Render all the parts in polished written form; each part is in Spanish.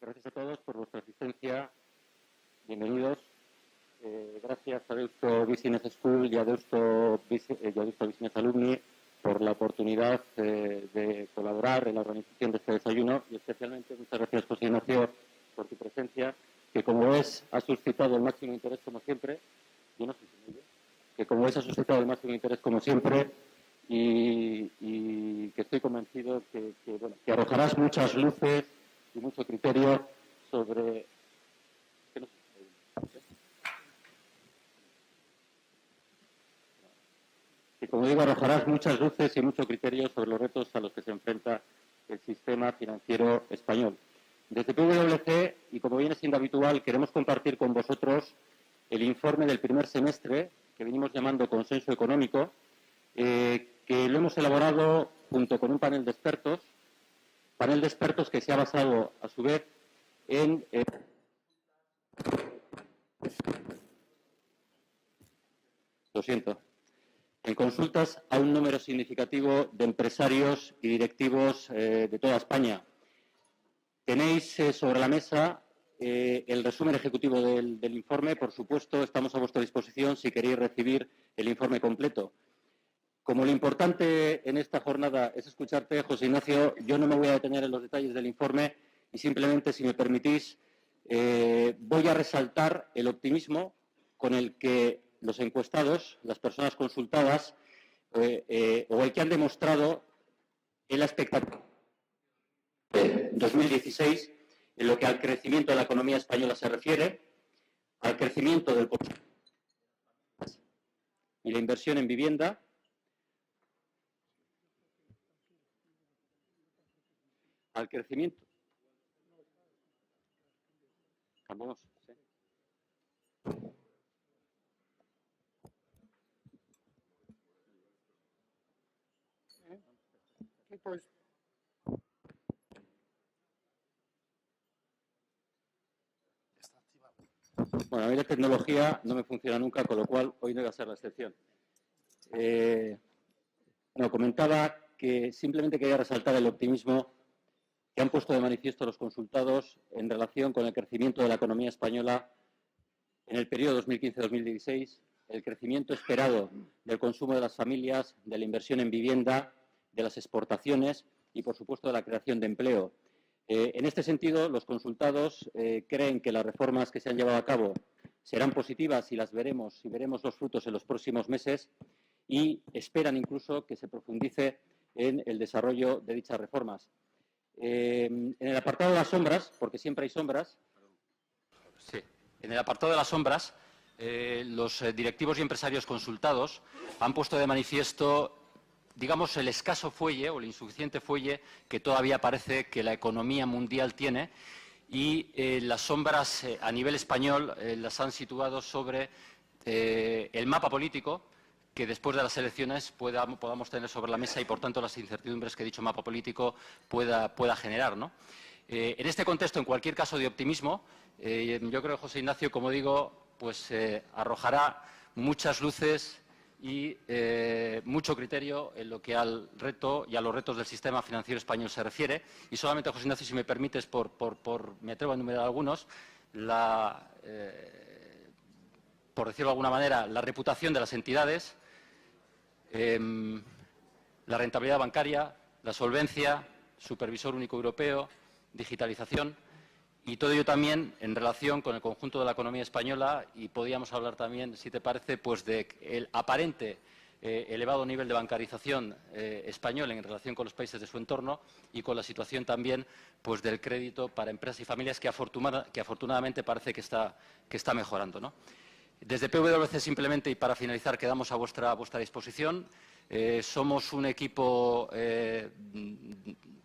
Gracias a todos por vuestra asistencia. Bienvenidos. Gracias a Deusto Business School y a Deusto Business Alumni por la oportunidad de colaborar en la organización de este desayuno y especialmente muchas gracias, José Ignacio, por tu presencia, que como ves ha suscitado el máximo interés como siempre. Yo no sé si me oye. Que como ves ha suscitado el máximo interés como siempre y que estoy convencido que arrojarás muchas luces y mucho criterio sobre... Y como digo, arrojarás muchas luces y mucho criterio sobre los retos a los que se enfrenta el sistema financiero español. Desde PwC, y como viene siendo habitual, queremos compartir con vosotros el informe del primer semestre, que venimos llamando Consenso Económico, que lo hemos elaborado junto con un panel de expertos que se ha basado, a su vez, en... Lo siento. En consultas a un número significativo de empresarios y directivos de toda España. Tenéis sobre la mesa el resumen ejecutivo del informe. Por supuesto, estamos a vuestra disposición si queréis recibir el informe completo. Como lo importante en esta jornada es escucharte, José Ignacio, yo no me voy a detener en los detalles del informe y simplemente, si me permitís, voy a resaltar el optimismo con el que los encuestados, las personas consultadas, o el que han demostrado en la expectativa de 2016 en lo que al crecimiento de la economía española se refiere, al crecimiento del consumo y la inversión en vivienda, al crecimiento. Cambiamos, ¿sí? Bueno, a mí la tecnología no me funciona nunca, con lo cual hoy no iba a ser la excepción. Comentaba que simplemente quería resaltar el optimismo que han puesto de manifiesto los consultados en relación con el crecimiento de la economía española en el periodo 2015-2016, el crecimiento esperado del consumo de las familias, de la inversión en vivienda, de las exportaciones y, por supuesto, de la creación de empleo. En este sentido, los consultados creen que las reformas que se han llevado a cabo serán positivas y veremos los frutos en los próximos meses y esperan incluso que se profundice en el desarrollo de dichas reformas. En el apartado de las sombras, porque siempre hay sombras, sí, en el apartado de las sombras, los directivos y empresarios consultados han puesto de manifiesto, digamos, el escaso fuelle o el insuficiente fuelle que todavía parece que la economía mundial tiene y las sombras a nivel español las han situado sobre el mapa político que después de las elecciones podamos tener sobre la mesa y, por tanto, las incertidumbres que dicho mapa político pueda generar, ¿no? En este contexto, en cualquier caso de optimismo, yo creo que José Ignacio, como digo, pues arrojará muchas luces y mucho criterio en lo que al reto y a los retos del sistema financiero español se refiere. Y solamente, José Ignacio, si me permites, me atrevo a enumerar algunos, por decirlo de alguna manera, la reputación de las entidades, la rentabilidad bancaria, la solvencia, supervisor único europeo, digitalización y todo ello también en relación con el conjunto de la economía española y podríamos hablar también, si te parece, pues del aparente elevado nivel de bancarización español en relación con los países de su entorno y con la situación también pues del crédito para empresas y familias que afortunadamente parece que está mejorando, ¿no? Desde PwC simplemente y para finalizar quedamos a vuestra disposición. Somos un equipo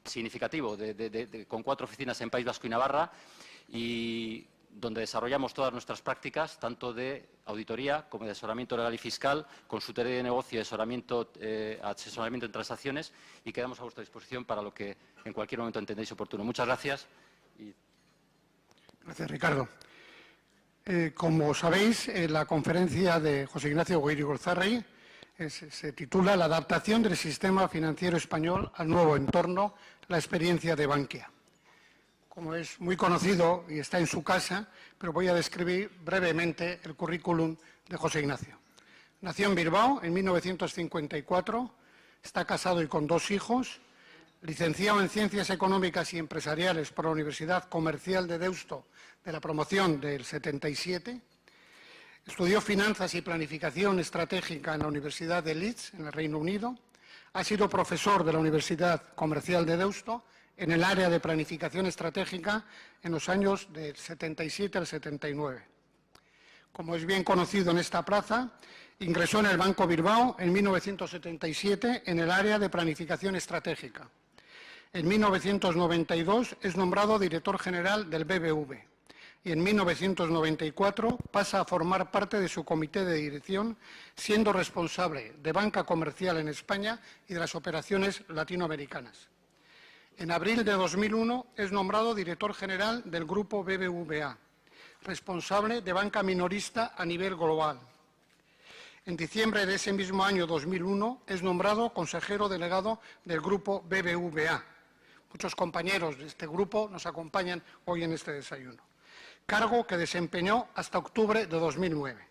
significativo con 4 oficinas en País Vasco y Navarra y donde desarrollamos todas nuestras prácticas, tanto de auditoría como de asesoramiento legal y fiscal, consultoría de negocio y asesoramiento en transacciones y quedamos a vuestra disposición para lo que en cualquier momento entendáis oportuno. Muchas gracias. Gracias, Ricardo. Como sabéis, la conferencia de José Ignacio Goiri-Golzarri se titula La adaptación del sistema financiero español al nuevo entorno, la experiencia de Bankia. como es muy conocido y está en su casa, pero voy a describir brevemente el currículum de José Ignacio. Nació en Bilbao en 1954, está casado y con 2 hijos, licenciado en Ciencias Económicas y Empresariales por la Universidad Comercial de Deusto de la promoción del 77, estudió Finanzas y Planificación Estratégica en la Universidad de Leeds, en el Reino Unido, ha sido profesor de la Universidad Comercial de Deusto en el área de Planificación Estratégica en los años del 77 al 79. Como es bien conocido en esta plaza, ingresó en el Banco Bilbao en 1977 en el área de Planificación Estratégica. En 1992 es nombrado director general del BBV y en 1994 pasa a formar parte de su comité de dirección, siendo responsable de banca comercial en España y de las operaciones latinoamericanas. En abril de 2001 es nombrado director general del Grupo BBVA, responsable de banca minorista a nivel global. En diciembre de ese mismo año 2001 es nombrado consejero delegado del Grupo BBVA. Muchos compañeros de este grupo nos acompañan hoy en este desayuno. Cargo que desempeñó hasta octubre de 2009.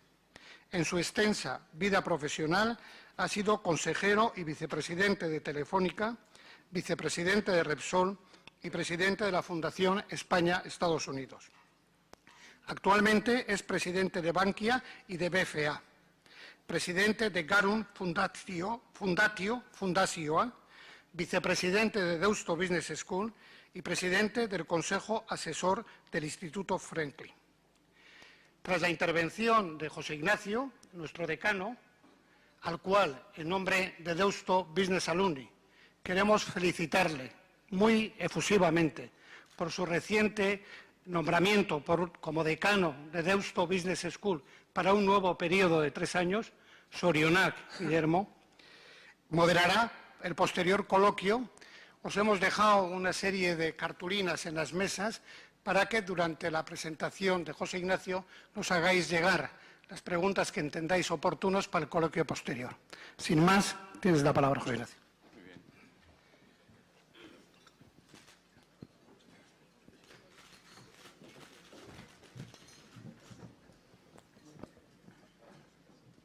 En su extensa vida profesional ha sido consejero y vicepresidente de Telefónica, vicepresidente de Repsol y presidente de la Fundación España-Estados Unidos. Actualmente es presidente de Bankia y de BFA, presidente de Garun Fundazioa, vicepresidente de Deusto Business School y presidente del Consejo Asesor del Instituto Franklin. Tras la intervención de José Ignacio, nuestro decano, al cual, en nombre de Deusto Business Alumni, queremos felicitarle muy efusivamente por su reciente nombramiento como decano de Deusto Business School para un nuevo periodo de 3 años, Sorionak Guillermo, moderará el posterior coloquio. Os hemos dejado una serie de cartulinas en las mesas para que durante la presentación de José Ignacio nos hagáis llegar las preguntas que entendáis oportunas para el coloquio posterior. Sin más, tienes la palabra, José Ignacio. Muy bien.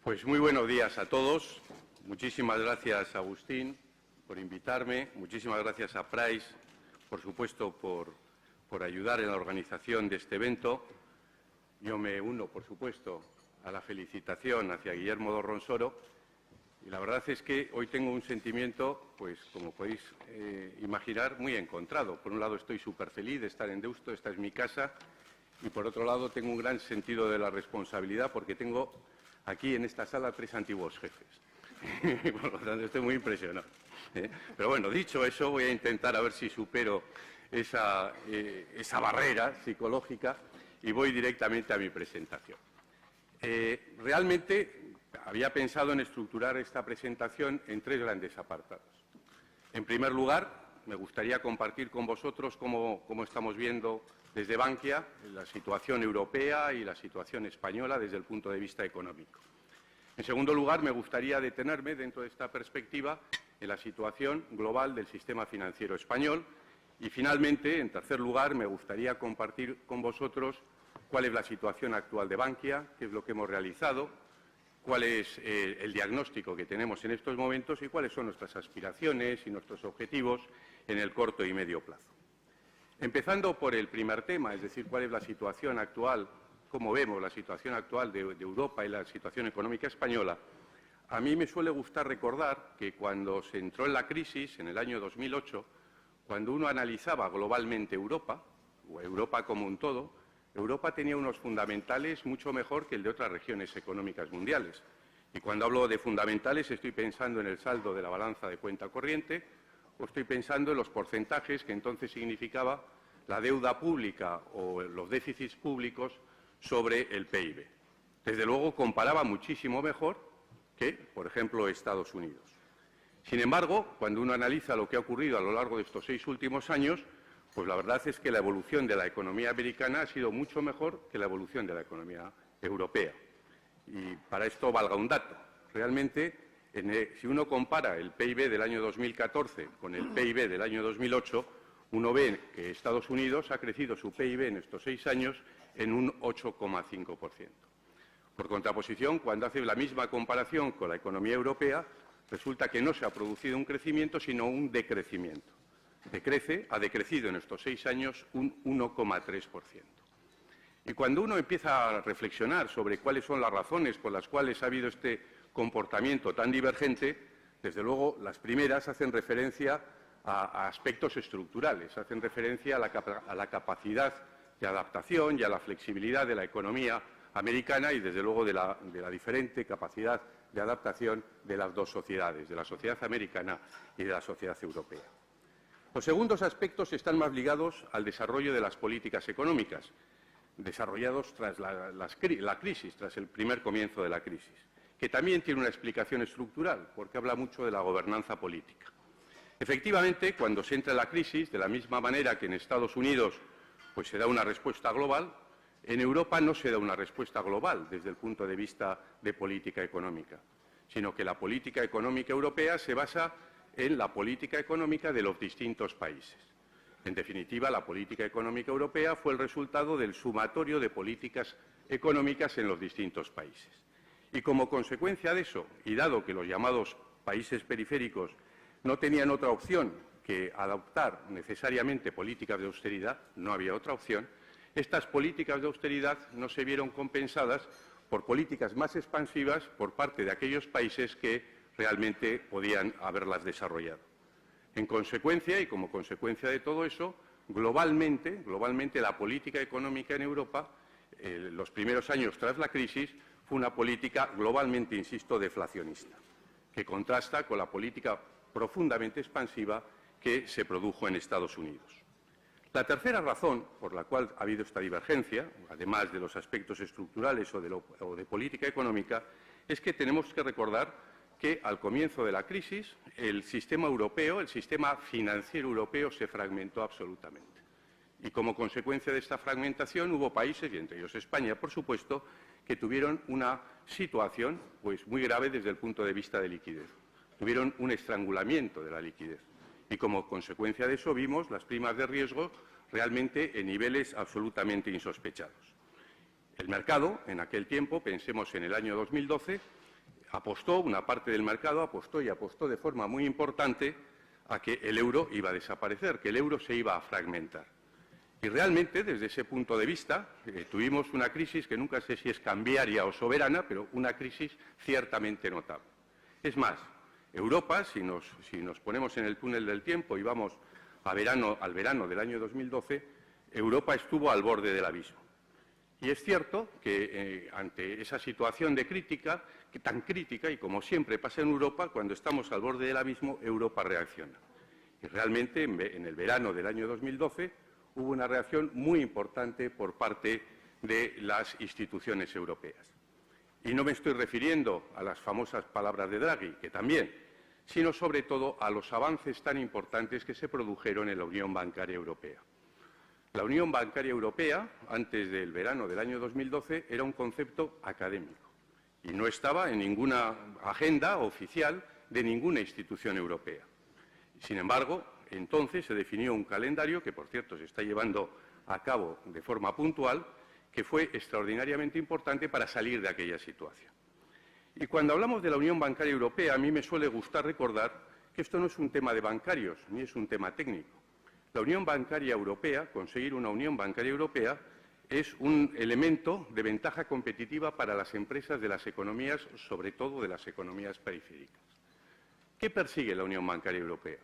Pues muy buenos días a todos. Muchísimas gracias, Agustín, por invitarme. Muchísimas gracias a Price, por supuesto, por ayudar en la organización de este evento. Yo me uno, por supuesto, a la felicitación hacia Guillermo de Ronsoro. Y la verdad es que hoy tengo un sentimiento, pues como podéis imaginar, muy encontrado. Por un lado estoy súper feliz de estar en Deusto, esta es mi casa, y por otro lado tengo un gran sentido de la responsabilidad porque tengo aquí en esta sala 3 antiguos jefes. Por lo tanto, estoy muy impresionado. Pero bueno, dicho eso, voy a intentar a ver si supero esa barrera psicológica y voy directamente a mi presentación. Realmente había pensado en estructurar esta presentación en 3 grandes apartados. En primer lugar, me gustaría compartir con vosotros cómo estamos viendo desde Bankia la situación europea y la situación española desde el punto de vista económico. En segundo lugar, me gustaría detenerme dentro de esta perspectiva en la situación global del sistema financiero español y, finalmente, en tercer lugar, me gustaría compartir con vosotros cuál es la situación actual de Bankia, qué es lo que hemos realizado, cuál es el diagnóstico que tenemos en estos momentos y cuáles son nuestras aspiraciones y nuestros objetivos en el corto y medio plazo. Empezando por el primer tema, es decir, cuál es la situación actual, cómo vemos la situación actual de Europa y la situación económica española, a mí me suele gustar recordar que cuando se entró en la crisis, en el año 2008, cuando uno analizaba globalmente Europa, o Europa como un todo, Europa tenía unos fundamentales mucho mejor que el de otras regiones económicas mundiales. Y cuando hablo de fundamentales estoy pensando en el saldo de la balanza de cuenta corriente o estoy pensando en los porcentajes que entonces significaba la deuda pública o los déficits públicos sobre el PIB. Desde luego comparaba muchísimo mejor que, por ejemplo, Estados Unidos. Sin embargo, cuando uno analiza lo que ha ocurrido a lo largo de estos 6 últimos años, pues la verdad es que la evolución de la economía americana ha sido mucho mejor que la evolución de la economía europea. Y para esto valga un dato. Realmente, si uno compara el PIB del año 2014 con el PIB del año 2008, uno ve que Estados Unidos ha crecido su PIB en estos 6 años en un 8,5%. Por contraposición, cuando hace la misma comparación con la economía europea, resulta que no se ha producido un crecimiento, sino un decrecimiento. Ha decrecido en estos 6 años un 1,3%. Y cuando uno empieza a reflexionar sobre cuáles son las razones por las cuales ha habido este comportamiento tan divergente, desde luego las primeras hacen referencia a aspectos estructurales, hacen referencia a la capacidad de adaptación y a la flexibilidad de la economía americana y, desde luego, de la diferente capacidad de adaptación de las dos sociedades, de la sociedad americana y de la sociedad europea. Los segundos aspectos están más ligados al desarrollo de las políticas económicas, desarrollados tras la crisis, tras el primer comienzo de la crisis, que también tiene una explicación estructural, porque habla mucho de la gobernanza política. Efectivamente, cuando se entra en la crisis, de la misma manera que en Estados Unidos pues se da una respuesta global, en Europa no se da una respuesta global desde el punto de vista de política económica, sino que la política económica europea se basa en la política económica de los distintos países. En definitiva, la política económica europea fue el resultado del sumatorio de políticas económicas en los distintos países. Y como consecuencia de eso, y dado que los llamados países periféricos no tenían otra opción que adoptar necesariamente políticas de austeridad, no había otra opción, estas políticas de austeridad no se vieron compensadas por políticas más expansivas por parte de aquellos países que realmente podían haberlas desarrollado. En consecuencia, y como consecuencia de todo eso, globalmente la política económica en Europa, los primeros años tras la crisis, fue una política globalmente, insisto, deflacionista, que contrasta con la política profundamente expansiva que se produjo en Estados Unidos. La tercera razón por la cual ha habido esta divergencia, además de los aspectos estructurales o de política económica, es que tenemos que recordar que al comienzo de la crisis el sistema europeo, el sistema financiero europeo se fragmentó absolutamente. Y como consecuencia de esta fragmentación hubo países, y entre ellos España, por supuesto, que tuvieron una situación pues, muy grave desde el punto de vista de liquidez. Tuvieron un estrangulamiento de la liquidez. Y como consecuencia de eso vimos las primas de riesgo realmente en niveles absolutamente insospechados. El mercado, en aquel tiempo, pensemos en el año 2012, una parte del mercado apostó de forma muy importante a que el euro iba a desaparecer, que el euro se iba a fragmentar. Y realmente, desde ese punto de vista, tuvimos una crisis que nunca sé si es cambiaria o soberana, pero una crisis ciertamente notable. Es más, Europa, si nos ponemos en el túnel del tiempo y vamos al verano del año 2012, Europa estuvo al borde del abismo. Y es cierto que ante esa situación de tan crítica, y como siempre pasa en Europa, cuando estamos al borde del abismo, Europa reacciona. Y realmente en el verano del año 2012 hubo una reacción muy importante por parte de las instituciones europeas. Y no me estoy refiriendo a las famosas palabras de Draghi, que también, sino sobre todo a los avances tan importantes que se produjeron en la Unión Bancaria Europea. La Unión Bancaria Europea, antes del verano del año 2012, era un concepto académico y no estaba en ninguna agenda oficial de ninguna institución europea. Sin embargo, entonces se definió un calendario, que por cierto se está llevando a cabo de forma puntual, que fue extraordinariamente importante para salir de aquella situación. Y cuando hablamos de la Unión Bancaria Europea, a mí me suele gustar recordar que esto no es un tema de bancarios, ni es un tema técnico. La Unión Bancaria Europea, conseguir una Unión Bancaria Europea, es un elemento de ventaja competitiva para las empresas de las economías, sobre todo de las economías periféricas. ¿Qué persigue la Unión Bancaria Europea?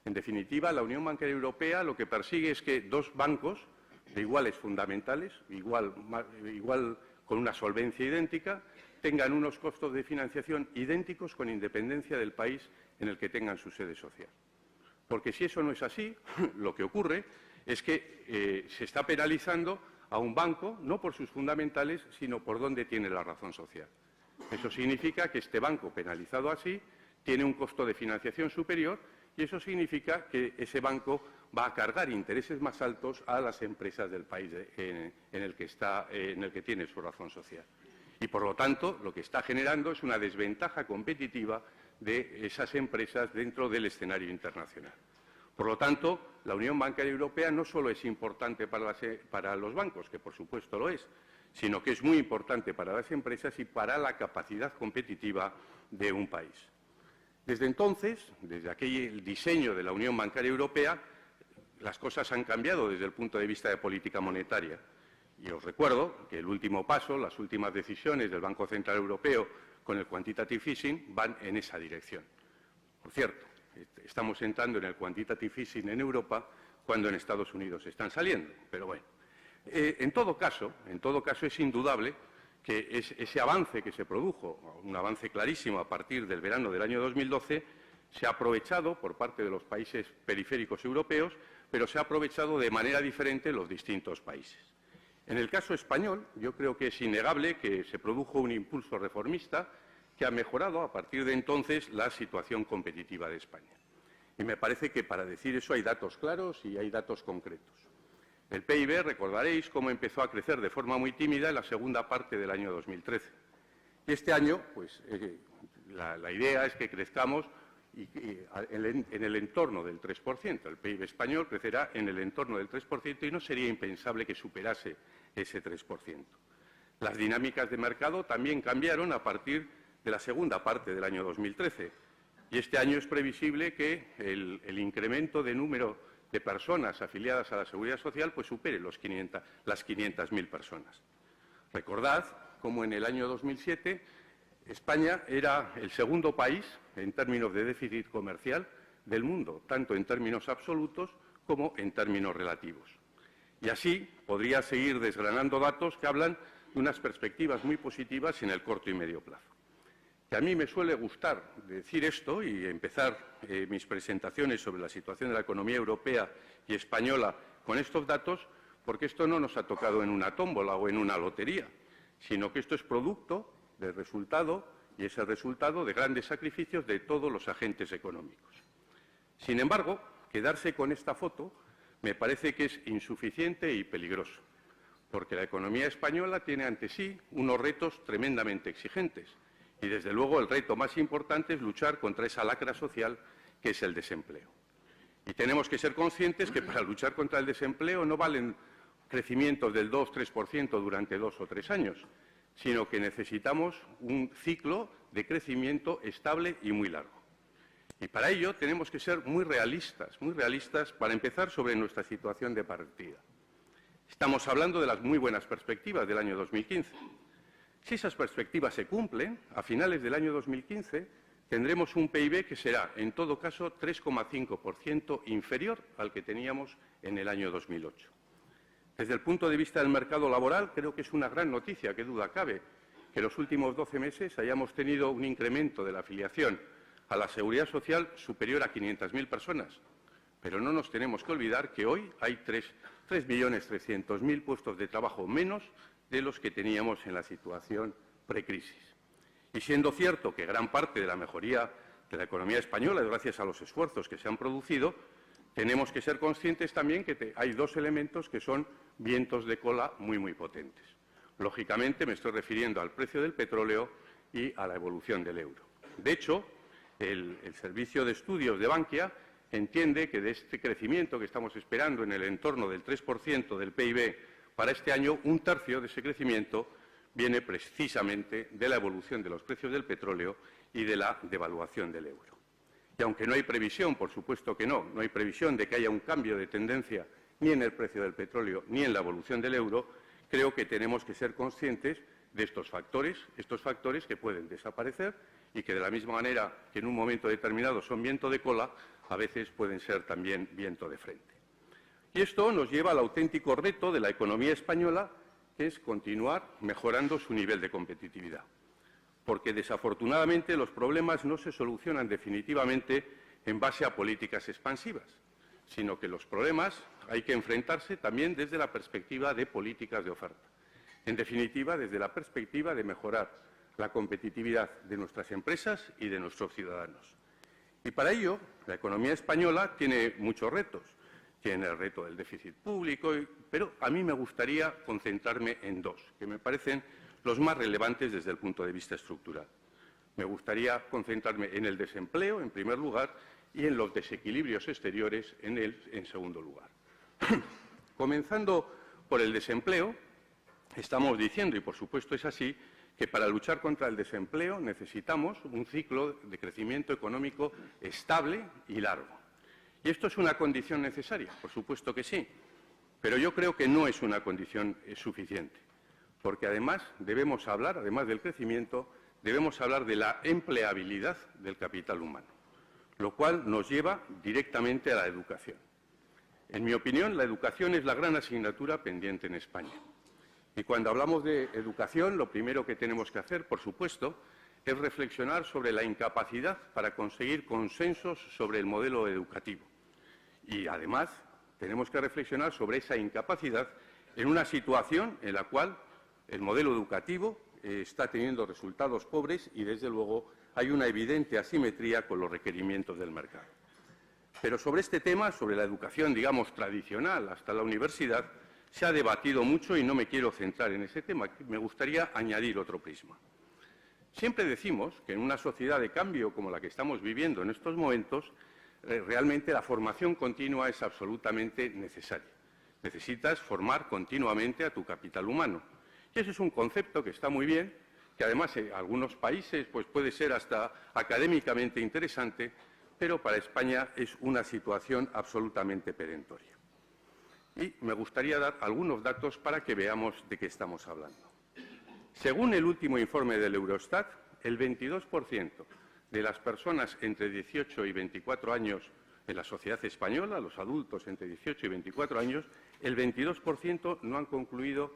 En definitiva, la Unión Bancaria Europea lo que persigue es que dos bancos de iguales fundamentales, igual con una solvencia idéntica, tengan unos costos de financiación idénticos con independencia del país en el que tengan su sede social. Porque si eso no es así, lo que ocurre es que se está penalizando a un banco, no por sus fundamentales, sino por dónde tiene la razón social. Eso significa que este banco, penalizado así, tiene un costo de financiación superior y eso significa que ese banco va a cargar intereses más altos a las empresas del país en el que tiene su razón social. Y, por lo tanto, lo que está generando es una desventaja competitiva de esas empresas dentro del escenario internacional. Por lo tanto, la Unión Bancaria Europea no solo es importante para los bancos, que por supuesto lo es, sino que es muy importante para las empresas y para la capacidad competitiva de un país. Desde entonces, desde aquel diseño de la Unión Bancaria Europea, las cosas han cambiado desde el punto de vista de política monetaria. Y os recuerdo que el último paso, las últimas decisiones del Banco Central Europeo con el quantitative easing van en esa dirección. Por cierto, estamos entrando en el quantitative easing en Europa cuando en Estados Unidos están saliendo. Pero bueno, en todo caso es indudable que ese avance que se produjo, un avance clarísimo a partir del verano del año 2012, se ha aprovechado por parte de los países periféricos europeos, pero se ha aprovechado de manera diferente en los distintos países. En el caso español, yo creo que es innegable que se produjo un impulso reformista que ha mejorado a partir de entonces la situación competitiva de España. Y me parece que para decir eso hay datos claros y hay datos concretos. El PIB, recordaréis cómo empezó a crecer de forma muy tímida en la segunda parte del año 2013. Y este año, pues, la idea es que crezcamos en el entorno del 3%. El PIB español crecerá en el entorno del 3% y no sería impensable que superase ese 3%. Las dinámicas de mercado también cambiaron a partir de la segunda parte del año 2013. Y este año es previsible que el incremento de número de personas afiliadas a la Seguridad Social pues supere las 500.000 personas. Recordad cómo en el año 2007 España era el segundo país en términos de déficit comercial del mundo, tanto en términos absolutos como en términos relativos. Y así podría seguir desgranando datos que hablan de unas perspectivas muy positivas en el corto y medio plazo. Que a mí me suele gustar decir esto y empezar mis presentaciones sobre la situación de la economía europea y española con estos datos, porque esto no nos ha tocado en una tómbola o en una lotería, sino que esto es producto del resultado, y es el resultado de grandes sacrificios de todos los agentes económicos. Sin embargo, quedarse con esta foto me parece que es insuficiente y peligroso, porque la economía española tiene ante sí unos retos tremendamente exigentes. Y, desde luego, el reto más importante es luchar contra esa lacra social que es el desempleo. Y tenemos que ser conscientes que para luchar contra el desempleo no valen crecimientos del 2-3% durante 2 o 3 años, sino que necesitamos un ciclo de crecimiento estable y muy largo. Y para ello tenemos que ser muy realistas para empezar sobre nuestra situación de partida. Estamos hablando de las muy buenas perspectivas del año 2015. Si esas perspectivas se cumplen, a finales del año 2015 tendremos un PIB que será, en todo caso, 3,5% inferior al que teníamos en el año 2008. Desde el punto de vista del mercado laboral, creo que es una gran noticia, qué duda cabe, que en los últimos 12 meses hayamos tenido un incremento de la afiliación a la Seguridad Social superior a 500.000 personas. Pero no nos tenemos que olvidar que hoy hay 3.300.000 puestos de trabajo menos de los que teníamos en la situación precrisis. Y siendo cierto que gran parte de la mejoría de la economía española es gracias a los esfuerzos que se han producido, tenemos que ser conscientes también que hay dos elementos que son vientos de cola muy potentes. Lógicamente me estoy refiriendo al precio del petróleo y a la evolución del euro. De hecho, el Servicio de Estudios de Bankia entiende que de este crecimiento que estamos esperando en el entorno del 3% del PIB para este año, un tercio de ese crecimiento viene precisamente de la evolución de los precios del petróleo y de la devaluación del euro. Y aunque no hay previsión, por supuesto que no hay previsión de que haya un cambio de tendencia ni en el precio del petróleo ni en la evolución del euro, creo que tenemos que ser conscientes de estos factores que pueden desaparecer y que, de la misma manera que en un momento determinado son viento de cola, a veces pueden ser también viento de frente. Y esto nos lleva al auténtico reto de la economía española, que es continuar mejorando su nivel de competitividad. Porque, desafortunadamente, los problemas no se solucionan definitivamente en base a políticas expansivas, sino que los problemas hay que enfrentarse también desde la perspectiva de políticas de oferta. En definitiva, desde la perspectiva de mejorar la competitividad de nuestras empresas y de nuestros ciudadanos. Y para ello, la economía española tiene muchos retos. Tiene el reto del déficit público, pero a mí me gustaría concentrarme en dos, que me parecen los más relevantes desde el punto de vista estructural. Me gustaría concentrarme en el desempleo, en primer lugar, y en los desequilibrios exteriores, en segundo lugar. Comenzando por el desempleo, estamos diciendo, y por supuesto es así, que para luchar contra el desempleo necesitamos un ciclo de crecimiento económico estable y largo. ¿Y esto es una condición necesaria? Por supuesto que sí, pero yo creo que no es una condición suficiente, porque además debemos hablar, además del crecimiento, debemos hablar de la empleabilidad del capital humano, lo cual nos lleva directamente a la educación. En mi opinión, la educación es la gran asignatura pendiente en España. Y cuando hablamos de educación, lo primero que tenemos que hacer, por supuesto, es reflexionar sobre la incapacidad para conseguir consensos sobre el modelo educativo. Y, además, tenemos que reflexionar sobre esa incapacidad en una situación en la cual el modelo educativo está teniendo resultados pobres y, desde luego, hay una evidente asimetría con los requerimientos del mercado. Pero sobre este tema, sobre la educación, digamos, tradicional hasta la universidad, se ha debatido mucho y no me quiero centrar en ese tema. Me gustaría añadir otro prisma. Siempre decimos que en una sociedad de cambio como la que estamos viviendo en estos momentos, realmente la formación continua es absolutamente necesaria. Necesitas formar continuamente a tu capital humano. Y ese es un concepto que está muy bien, que además en algunos países pues puede ser hasta académicamente interesante, pero para España es una situación absolutamente perentoria. Y me gustaría dar algunos datos para que veamos de qué estamos hablando. Según el último informe del Eurostat, el 22% de las personas entre 18 y 24 años en la sociedad española, los adultos entre 18 y 24 años, el 22% no han concluido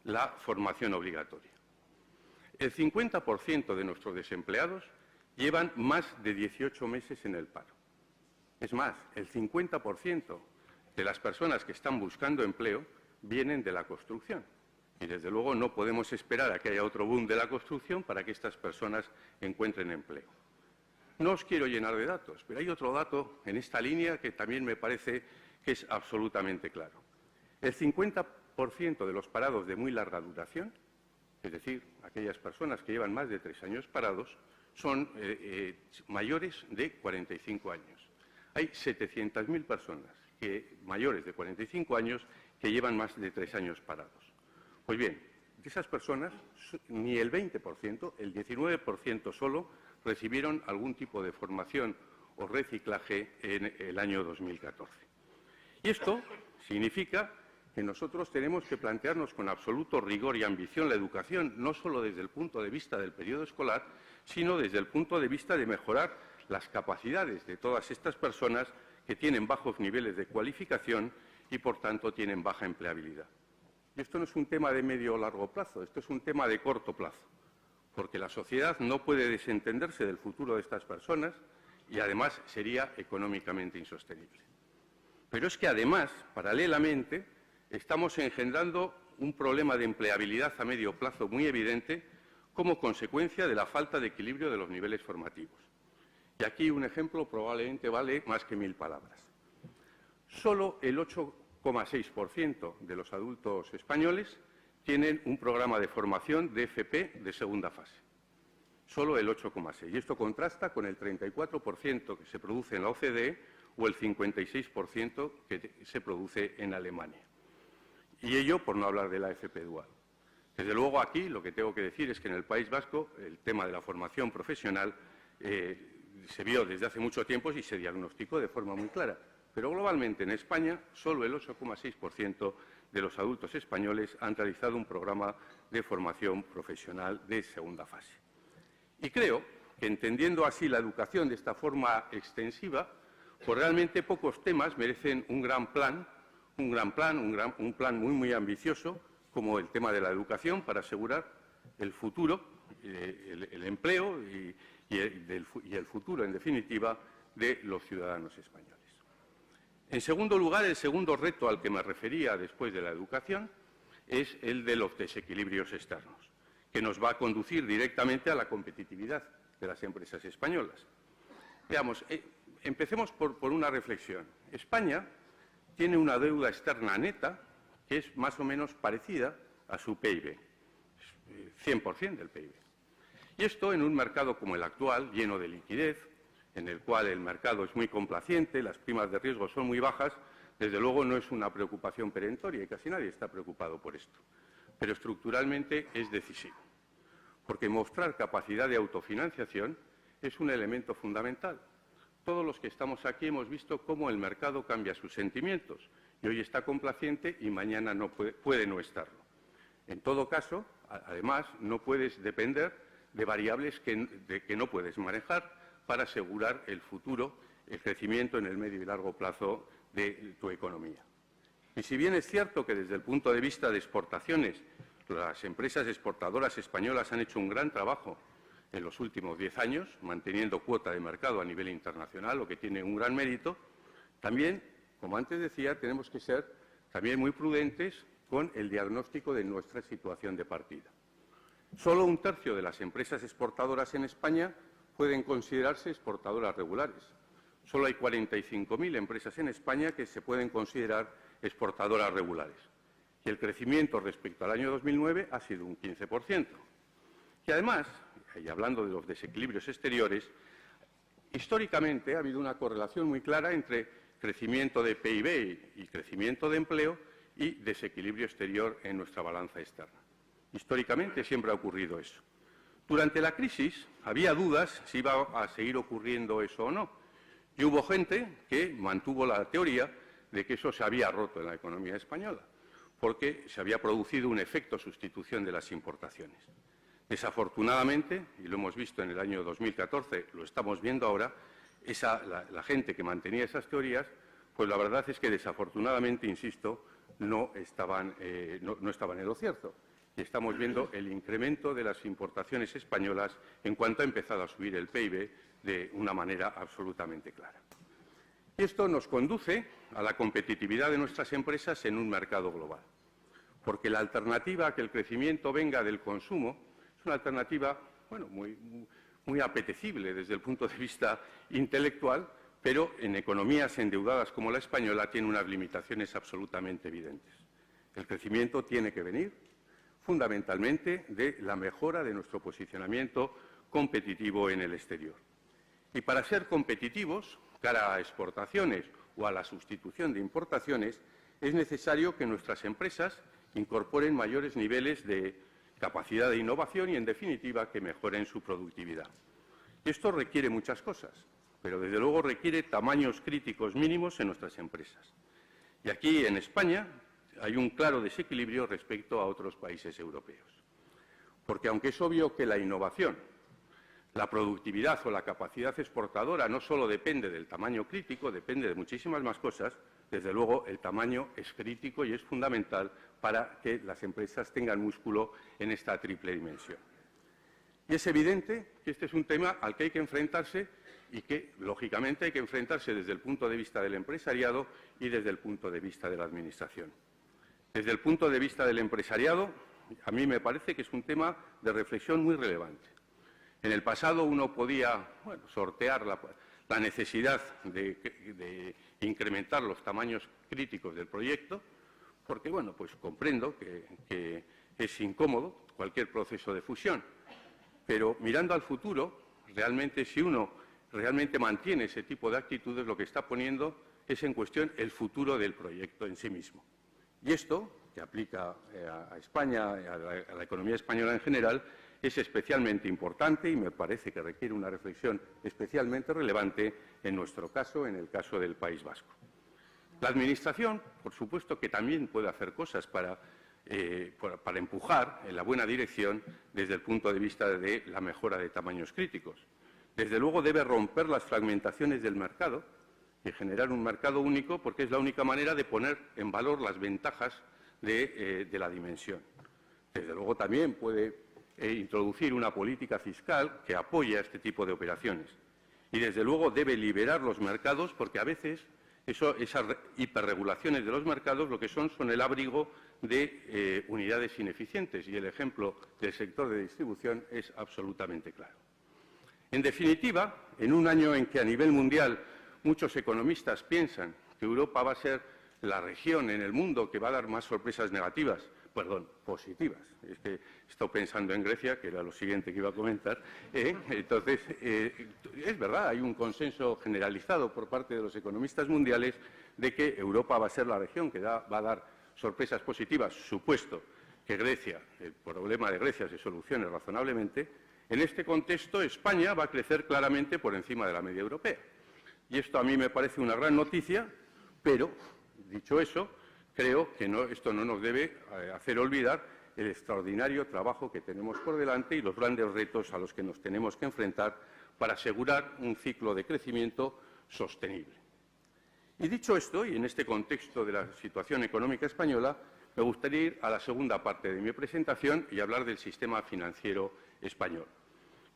la formación obligatoria. El 50% de nuestros desempleados llevan más de 18 meses en el paro. Es más, el 50% de las personas que están buscando empleo vienen de la construcción. Y, desde luego, no podemos esperar a que haya otro boom de la construcción para que estas personas encuentren empleo. No os quiero llenar de datos, pero hay otro dato en esta línea que también me parece que es absolutamente claro. El 50% de los parados de muy larga duración, es decir, aquellas personas que llevan más de 3 años parados, son mayores de 45 años. Hay 700.000 personas mayores de 45 años que llevan más de 3 años parados. Pues bien, de esas personas, ni el 20%, el 19% solo, recibieron algún tipo de formación o reciclaje en el año 2014. Y esto significa que nosotros tenemos que plantearnos con absoluto rigor y ambición la educación, no solo desde el punto de vista del periodo escolar, sino desde el punto de vista de mejorar las capacidades de todas estas personas que tienen bajos niveles de cualificación y, por tanto, tienen baja empleabilidad. Y esto no es un tema de medio o largo plazo, esto es un tema de corto plazo, porque la sociedad no puede desentenderse del futuro de estas personas y, además, sería económicamente insostenible. Pero es que, además, paralelamente, estamos engendrando un problema de empleabilidad a medio plazo muy evidente como consecuencia de la falta de equilibrio de los niveles formativos. Y aquí un ejemplo probablemente vale más que 1000 palabras. Solo el 8,6% de los adultos españoles tienen un programa de formación de FP de segunda fase. Solo el 8,6%. Y esto contrasta con el 34% que se produce en la OCDE o el 56% que se produce en Alemania. Y ello por no hablar de la FP dual. Desde luego, aquí lo que tengo que decir es que en el País Vasco el tema de la formación profesional se vio desde hace mucho tiempo y se diagnosticó de forma muy clara. Pero globalmente en España solo el 8,6% de los adultos españoles han realizado un programa de formación profesional de segunda fase. Y creo que, entendiendo así la educación de esta forma extensiva, pues realmente pocos temas merecen un plan muy ambicioso, como el tema de la educación, para asegurar el futuro, el empleo y el futuro, en definitiva, de los ciudadanos españoles. En segundo lugar, el segundo reto al que me refería después de la educación es el de los desequilibrios externos, que nos va a conducir directamente a la competitividad de las empresas españolas. Veamos, empecemos por una reflexión. España tiene una deuda externa neta que es más o menos parecida a su PIB, 100% del PIB. Y esto en un mercado como el actual, lleno de liquidez, en el cual el mercado es muy complaciente, las primas de riesgo son muy bajas, desde luego no es una preocupación perentoria y casi nadie está preocupado por esto. Pero estructuralmente es decisivo, porque mostrar capacidad de autofinanciación es un elemento fundamental. Todos los que estamos aquí hemos visto cómo el mercado cambia sus sentimientos y hoy está complaciente y mañana no puede no estarlo. En todo caso, además, no puedes depender de variables que no puedes manejar para asegurar el futuro, el crecimiento en el medio y largo plazo de tu economía. Y si bien es cierto que desde el punto de vista de exportaciones, las empresas exportadoras españolas han hecho un gran trabajo en los últimos 10 años, manteniendo cuota de mercado a nivel internacional, lo que tiene un gran mérito, también, como antes decía, tenemos que ser también muy prudentes con el diagnóstico de nuestra situación de partida. Solo un tercio de las empresas exportadoras en España pueden considerarse exportadoras regulares. Solo hay 45.000 empresas en España que se pueden considerar exportadoras regulares. Y el crecimiento respecto al año 2009 ha sido un 15%. Y además, y hablando de los desequilibrios exteriores, históricamente ha habido una correlación muy clara entre crecimiento de PIB y crecimiento de empleo y desequilibrio exterior en nuestra balanza externa. Históricamente siempre ha ocurrido eso. Durante la crisis había dudas si iba a seguir ocurriendo eso o no. Y hubo gente que mantuvo la teoría de que eso se había roto en la economía española, porque se había producido un efecto sustitución de las importaciones. Desafortunadamente, y lo hemos visto en el año 2014, lo estamos viendo ahora, la gente que mantenía esas teorías, pues la verdad es que desafortunadamente, insisto, no estaban en lo cierto. Y estamos viendo el incremento de las importaciones españolas en cuanto ha empezado a subir el PIB de una manera absolutamente clara. Y esto nos conduce a la competitividad de nuestras empresas en un mercado global, porque la alternativa a que el crecimiento venga del consumo es una alternativa, bueno, muy apetecible desde el punto de vista intelectual, pero en economías endeudadas como la española tiene unas limitaciones absolutamente evidentes. El crecimiento tiene que venir fundamentalmente de la mejora de nuestro posicionamiento competitivo en el exterior. Y para ser competitivos, cara a exportaciones o a la sustitución de importaciones, es necesario que nuestras empresas incorporen mayores niveles de capacidad de innovación y, en definitiva, que mejoren su productividad. Y esto requiere muchas cosas, pero desde luego requiere tamaños críticos mínimos en nuestras empresas. Y aquí, en España, hay un claro desequilibrio respecto a otros países europeos. Porque aunque es obvio que la innovación, la productividad o la capacidad exportadora no solo depende del tamaño crítico, depende de muchísimas más cosas, desde luego el tamaño es crítico y es fundamental para que las empresas tengan músculo en esta triple dimensión. Y es evidente que este es un tema al que hay que enfrentarse y que, lógicamente, hay que enfrentarse desde el punto de vista del empresariado y desde el punto de vista de la Administración. Desde el punto de vista del empresariado, a mí me parece que es un tema de reflexión muy relevante. En el pasado uno podía sortear la necesidad de incrementar los tamaños críticos del proyecto, porque pues comprendo que es incómodo cualquier proceso de fusión. Pero mirando al futuro, realmente si uno realmente mantiene ese tipo de actitudes, lo que está poniendo es en cuestión el futuro del proyecto en sí mismo. Y esto, que aplica a España, a la economía española en general, es especialmente importante y me parece que requiere una reflexión especialmente relevante en nuestro caso, en el caso del País Vasco. La Administración, por supuesto, que también puede hacer cosas para empujar en la buena dirección desde el punto de vista de la mejora de tamaños críticos. Desde luego debe romper las fragmentaciones del mercado y generar un mercado único, porque es la única manera de poner en valor las ventajas de la dimensión. Desde luego también puede introducir una política fiscal que apoye a este tipo de operaciones. Y desde luego debe liberar los mercados, porque a veces esas hiperregulaciones de los mercados lo que son el abrigo de unidades ineficientes, y el ejemplo del sector de distribución es absolutamente claro. En definitiva, en un año en que a nivel mundial muchos economistas piensan que Europa va a ser la región en el mundo que va a dar más sorpresas negativas, positivas. Es que he estado pensando en Grecia, que era lo siguiente que iba a comentar. Entonces, es verdad, hay un consenso generalizado por parte de los economistas mundiales de que Europa va a ser la región que va a dar sorpresas positivas, supuesto que el problema de Grecia se solucione razonablemente. En este contexto, España va a crecer claramente por encima de la media europea. Y esto a mí me parece una gran noticia, pero, dicho eso, creo que esto no nos debe hacer olvidar el extraordinario trabajo que tenemos por delante y los grandes retos a los que nos tenemos que enfrentar para asegurar un ciclo de crecimiento sostenible. Y dicho esto, y en este contexto de la situación económica española, me gustaría ir a la segunda parte de mi presentación y hablar del sistema financiero español.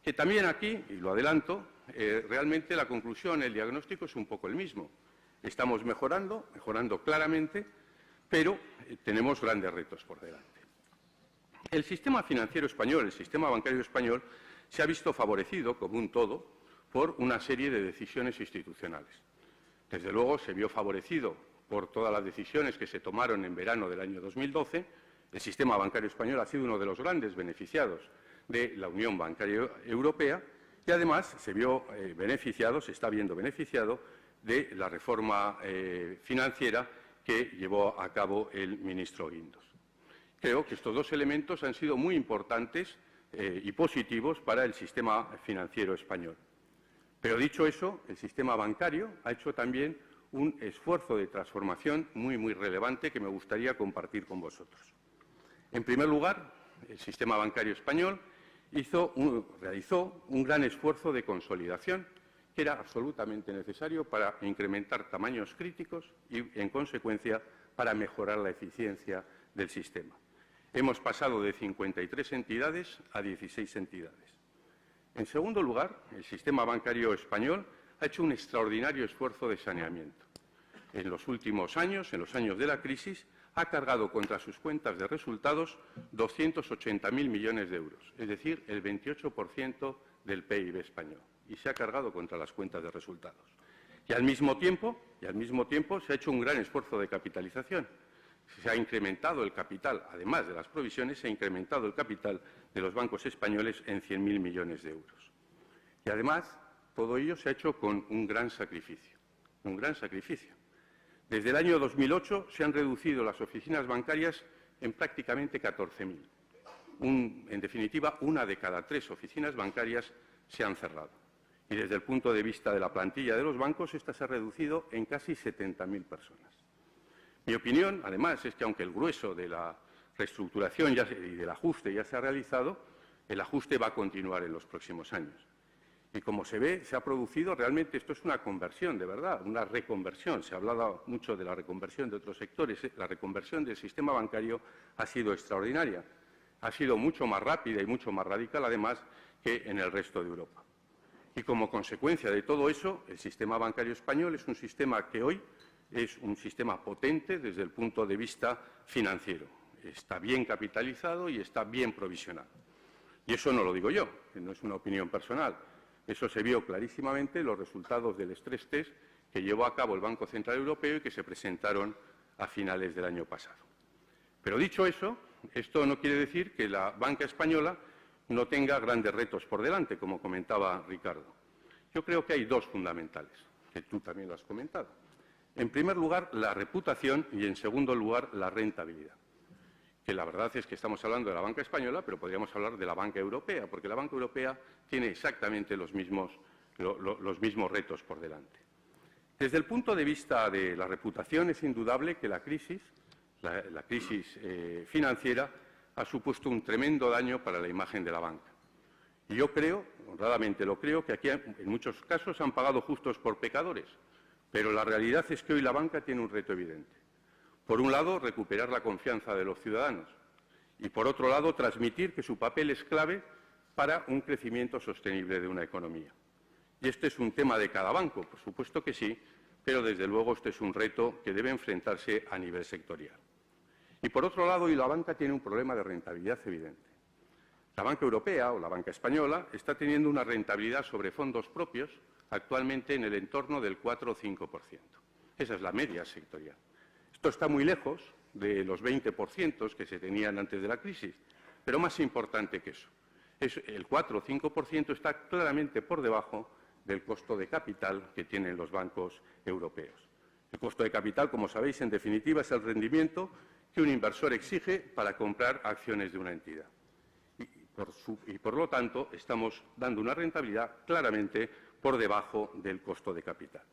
Que también aquí, y lo adelanto, realmente la conclusión, el diagnóstico es un poco el mismo. Estamos mejorando claramente, pero tenemos grandes retos por delante. El sistema financiero español, el sistema bancario español, se ha visto favorecido, como un todo, por una serie de decisiones institucionales. Desde luego, se vio favorecido por todas las decisiones que se tomaron en verano del año 2012. El sistema bancario español ha sido uno de los grandes beneficiados de la Unión Bancaria Europea y, además, se está viendo beneficiado de la reforma financiera que llevó a cabo el ministro Guindos. Creo que estos dos elementos han sido muy importantes y positivos para el sistema financiero español. Pero, dicho eso, el sistema bancario ha hecho también un esfuerzo de transformación muy relevante que me gustaría compartir con vosotros. En primer lugar, el sistema bancario español realizó un gran esfuerzo de consolidación que era absolutamente necesario para incrementar tamaños críticos y, en consecuencia, para mejorar la eficiencia del sistema. Hemos pasado de 53 entidades a 16 entidades. En segundo lugar, el sistema bancario español ha hecho un extraordinario esfuerzo de saneamiento. En los últimos años, en los años de la crisis, ha cargado contra sus cuentas de resultados 280.000 millones de euros, es decir, el 28% del PIB español, y se ha cargado contra las cuentas de resultados. Y al mismo tiempo se ha hecho un gran esfuerzo de capitalización. Se ha incrementado el capital, además de las provisiones, se ha incrementado el capital de los bancos españoles en 100.000 millones de euros. Y además, todo ello se ha hecho con un gran sacrificio. Desde el año 2008 se han reducido las oficinas bancarias en prácticamente 14.000. En definitiva, 1 de cada 3 oficinas bancarias se han cerrado. Y desde el punto de vista de la plantilla de los bancos, esta se ha reducido en casi 70.000 personas. Mi opinión, además, es que aunque el grueso de la reestructuración y del ajuste ya se ha realizado, el ajuste va a continuar en los próximos años. Y como se ve, se ha producido realmente, esto es una conversión, de verdad, una reconversión. Se ha hablado mucho de la reconversión de otros sectores. La reconversión del sistema bancario ha sido extraordinaria. Ha sido mucho más rápida y mucho más radical, además, que en el resto de Europa. Y como consecuencia de todo eso, el sistema bancario español es un sistema que hoy es un sistema potente desde el punto de vista financiero. Está bien capitalizado y está bien provisionado. Y eso no lo digo yo, que no es una opinión personal. Eso se vio clarísimamente en los resultados del stress test que llevó a cabo el Banco Central Europeo y que se presentaron a finales del año pasado. Pero dicho eso, esto no quiere decir que la banca española no tenga grandes retos por delante, como comentaba Ricardo. Yo creo que hay dos fundamentales, que tú también lo has comentado. En primer lugar, la reputación y, en segundo lugar, la rentabilidad. Que la verdad es que estamos hablando de la banca española, pero podríamos hablar de la banca europea, porque la banca europea tiene exactamente los mismos retos por delante. Desde el punto de vista de la reputación, es indudable que la crisis financiera ha supuesto un tremendo daño para la imagen de la banca. Y yo creo, honradamente lo creo, que aquí en muchos casos han pagado justos por pecadores. Pero la realidad es que hoy la banca tiene un reto evidente. Por un lado, recuperar la confianza de los ciudadanos y, por otro lado, transmitir que su papel es clave para un crecimiento sostenible de una economía. Y este es un tema de cada banco, por supuesto que sí, pero desde luego este es un reto que debe enfrentarse a nivel sectorial. Y, por otro lado, hoy la banca tiene un problema de rentabilidad evidente. La banca europea o la banca española está teniendo una rentabilidad sobre fondos propios actualmente en el entorno del 4 o 5%. Esa es la media sectorial. Esto está muy lejos de los 20% que se tenían antes de la crisis. Pero más importante que eso, el 4 o 5% está claramente por debajo del costo de capital que tienen los bancos europeos. El costo de capital, como sabéis, en definitiva, es el rendimiento que un inversor exige para comprar acciones de una entidad. Y por lo tanto, estamos dando una rentabilidad claramente por debajo del costo de capital.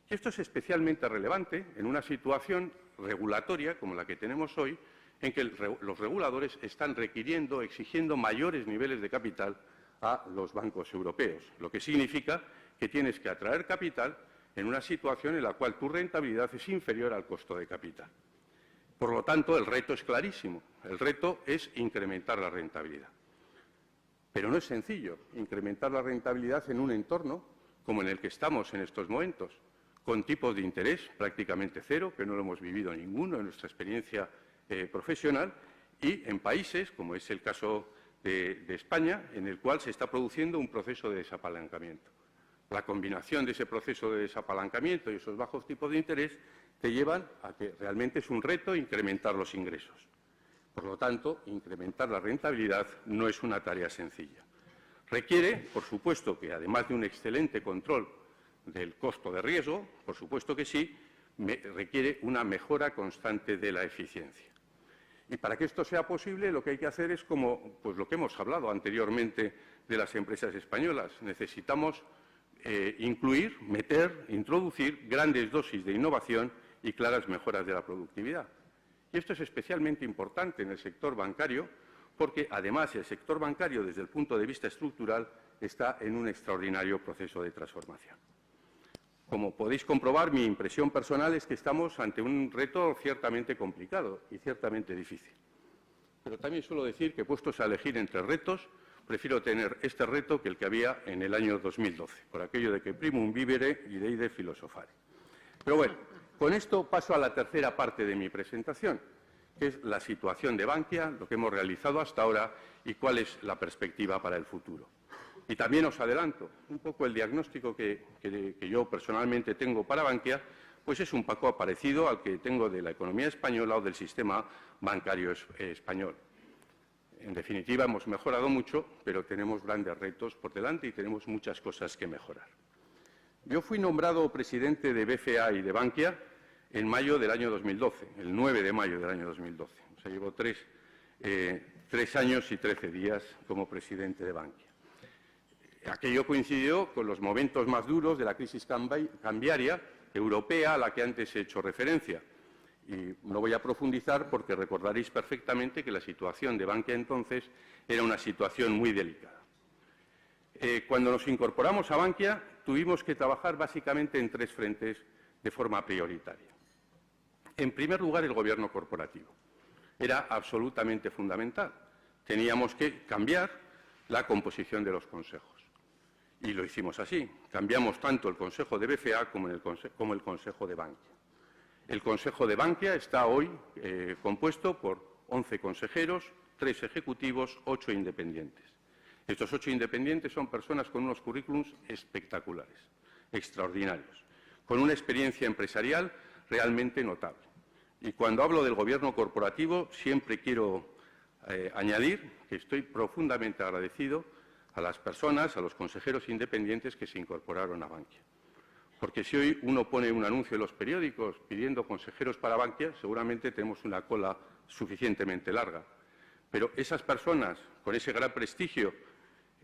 Y esto es especialmente relevante en una situación regulatoria como la que tenemos hoy, en que los reguladores están requiriendo, exigiendo mayores niveles de capital a los bancos europeos, lo que significa que tienes que atraer capital en una situación en la cual tu rentabilidad es inferior al costo de capital. Por lo tanto, el reto es clarísimo. El reto es incrementar la rentabilidad. Pero no es sencillo incrementar la rentabilidad en un entorno como en el que estamos en estos momentos, con tipos de interés prácticamente cero, que no lo hemos vivido ninguno en nuestra experiencia profesional, y en países, como es el caso de España, en el cual se está produciendo un proceso de desapalancamiento. La combinación de ese proceso de desapalancamiento y esos bajos tipos de interés te llevan a que realmente es un reto incrementar los ingresos. Por lo tanto, incrementar la rentabilidad no es una tarea sencilla. Requiere, por supuesto, que además de un excelente control del costo de riesgo, por supuesto que sí, requiere una mejora constante de la eficiencia. Y para que esto sea posible, lo que hay que hacer es como lo que hemos hablado anteriormente de las empresas españolas. Necesitamos incluir, introducir grandes dosis de innovación y claras mejoras de la productividad. Y esto es especialmente importante en el sector bancario, porque además el sector bancario, desde el punto de vista estructural, está en un extraordinario proceso de transformación. Como podéis comprobar, mi impresión personal es que estamos ante un reto ciertamente complicado y ciertamente difícil. Pero también suelo decir que, puestos a elegir entre retos, prefiero tener este reto que el que había en el año 2012, por aquello de que primum vivere y deide filosofare. Pero bueno, con esto paso a la tercera parte de mi presentación, que es la situación de Bankia, lo que hemos realizado hasta ahora y cuál es la perspectiva para el futuro. Y también os adelanto, un poco el diagnóstico que yo personalmente tengo para Bankia, pues es un poco parecido al que tengo de la economía española o del sistema bancario español. En definitiva, hemos mejorado mucho, pero tenemos grandes retos por delante y tenemos muchas cosas que mejorar. Yo fui nombrado presidente de BFA y de Bankia en mayo del año 2012, el 9 de mayo del año 2012. O sea, llevo tres años y 13 días como presidente de Bankia. Aquello coincidió con los momentos más duros de la crisis cambiaria europea a la que antes he hecho referencia. Y no voy a profundizar porque recordaréis perfectamente que la situación de Bankia entonces era una situación muy delicada. Cuando nos incorporamos a Bankia, tuvimos que trabajar básicamente en tres frentes de forma prioritaria. En primer lugar, el gobierno corporativo. Era absolutamente fundamental. Teníamos que cambiar la composición de los consejos. Y lo hicimos así. Cambiamos tanto el Consejo de BFA como el Consejo de Bankia. El Consejo de Bankia está hoy compuesto por 11 consejeros, 3 ejecutivos, 8 independientes. Estos 8 independientes son personas con unos currículums espectaculares, extraordinarios, con una experiencia empresarial realmente notable. Y cuando hablo del gobierno corporativo, siempre quiero añadir que estoy profundamente agradecido a las personas, a los consejeros independientes que se incorporaron a Bankia. Porque si hoy uno pone un anuncio en los periódicos pidiendo consejeros para Bankia, seguramente tenemos una cola suficientemente larga. Pero esas personas, con ese gran prestigio,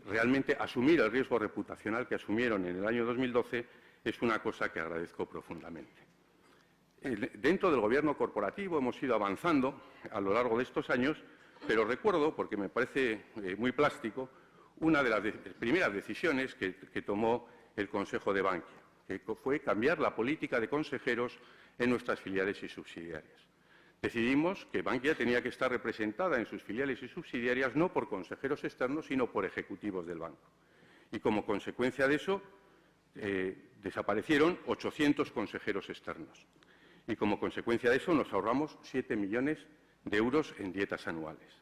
realmente asumir el riesgo reputacional que asumieron en el año 2012 es una cosa que agradezco profundamente. Dentro del gobierno corporativo hemos ido avanzando a lo largo de estos años, pero recuerdo, porque me parece muy plástico, una de las primeras decisiones que tomó el Consejo de Bankia, que fue cambiar la política de consejeros en nuestras filiales y subsidiarias. Decidimos que Bankia tenía que estar representada en sus filiales y subsidiarias no por consejeros externos, sino por ejecutivos del banco. Y como consecuencia de eso, desaparecieron 800 consejeros externos. Y como consecuencia de eso, nos ahorramos 7 millones de euros en dietas anuales.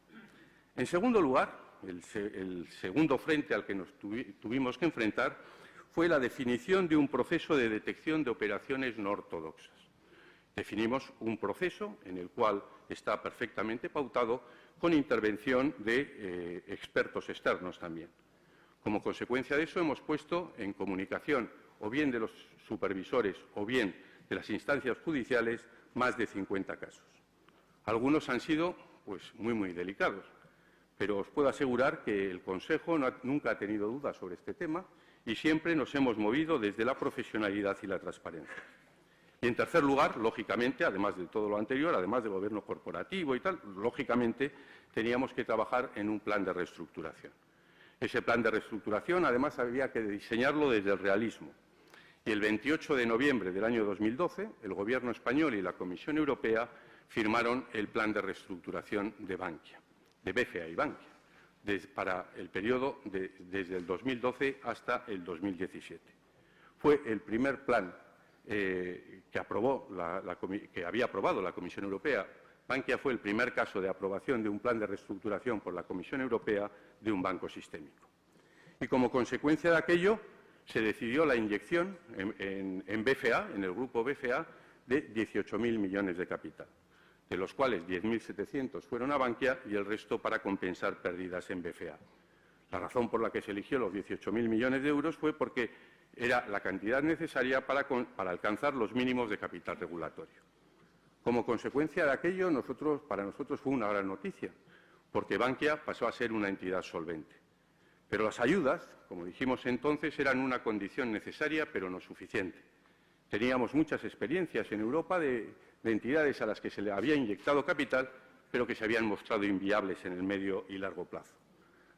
En segundo lugar, el segundo frente al que nos tuvimos que enfrentar fue la definición de un proceso de detección de operaciones no ortodoxas. Definimos un proceso en el cual está perfectamente pautado con intervención de expertos externos también. Como consecuencia de eso, hemos puesto en comunicación o bien de los supervisores o bien de las instancias judiciales más de 50 casos. Algunos han sido pues, muy delicados, pero os puedo asegurar que el Consejo nunca ha tenido dudas sobre este tema y siempre nos hemos movido desde la profesionalidad y la transparencia. Y, en tercer lugar, lógicamente, además de todo lo anterior, además del gobierno corporativo y tal, lógicamente teníamos que trabajar en un plan de reestructuración. Ese plan de reestructuración, además, había que diseñarlo desde el realismo. Y el 28 de noviembre del año 2012, el Gobierno español y la Comisión Europea firmaron el plan de reestructuración de Bankia, de BCA y Bankia, para el periodo desde el 2012 hasta el 2017. Fue el primer plan que había aprobado la Comisión Europea. Bankia fue el primer caso de aprobación de un plan de reestructuración por la Comisión Europea de un banco sistémico. Y como consecuencia de aquello, se decidió la inyección en BCA, en el grupo BCA, de 18.000 millones de capital, de los cuales 10.700 fueron a Bankia y el resto para compensar pérdidas en BCA. La razón por la que se eligió los 18.000 millones de euros fue porque era la cantidad necesaria para alcanzar los mínimos de capital regulatorio. Como consecuencia de aquello, para nosotros fue una gran noticia, porque Bankia pasó a ser una entidad solvente. Pero las ayudas, como dijimos entonces, eran una condición necesaria, pero no suficiente. Teníamos muchas experiencias en Europa de entidades a las que se le había inyectado capital, pero que se habían mostrado inviables en el medio y largo plazo.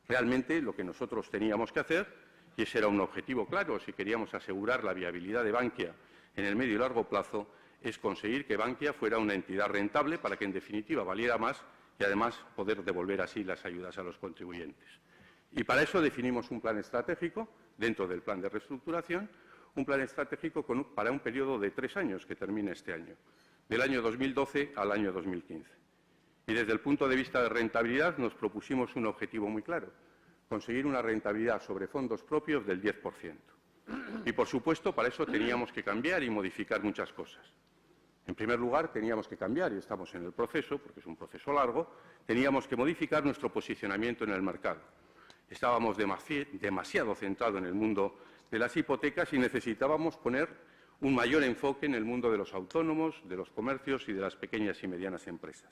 Realmente, lo que nosotros teníamos que hacer, y ese era un objetivo claro, si queríamos asegurar la viabilidad de Bankia en el medio y largo plazo, es conseguir que Bankia fuera una entidad rentable para que, en definitiva, valiera más y, además, poder devolver así las ayudas a los contribuyentes. Y para eso definimos un plan estratégico, dentro del plan de reestructuración, un plan estratégico para un periodo de 3 años que termina este año, del año 2012 al año 2015. Y desde el punto de vista de rentabilidad nos propusimos un objetivo muy claro: conseguir una rentabilidad sobre fondos propios del 10%. Y, por supuesto, para eso teníamos que cambiar y modificar muchas cosas. En primer lugar, teníamos que cambiar, y estamos en el proceso, porque es un proceso largo, teníamos que modificar nuestro posicionamiento en el mercado. Estábamos demasiado centrados en el mundo de las hipotecas y necesitábamos poner un mayor enfoque en el mundo de los autónomos, de los comercios y de las pequeñas y medianas empresas.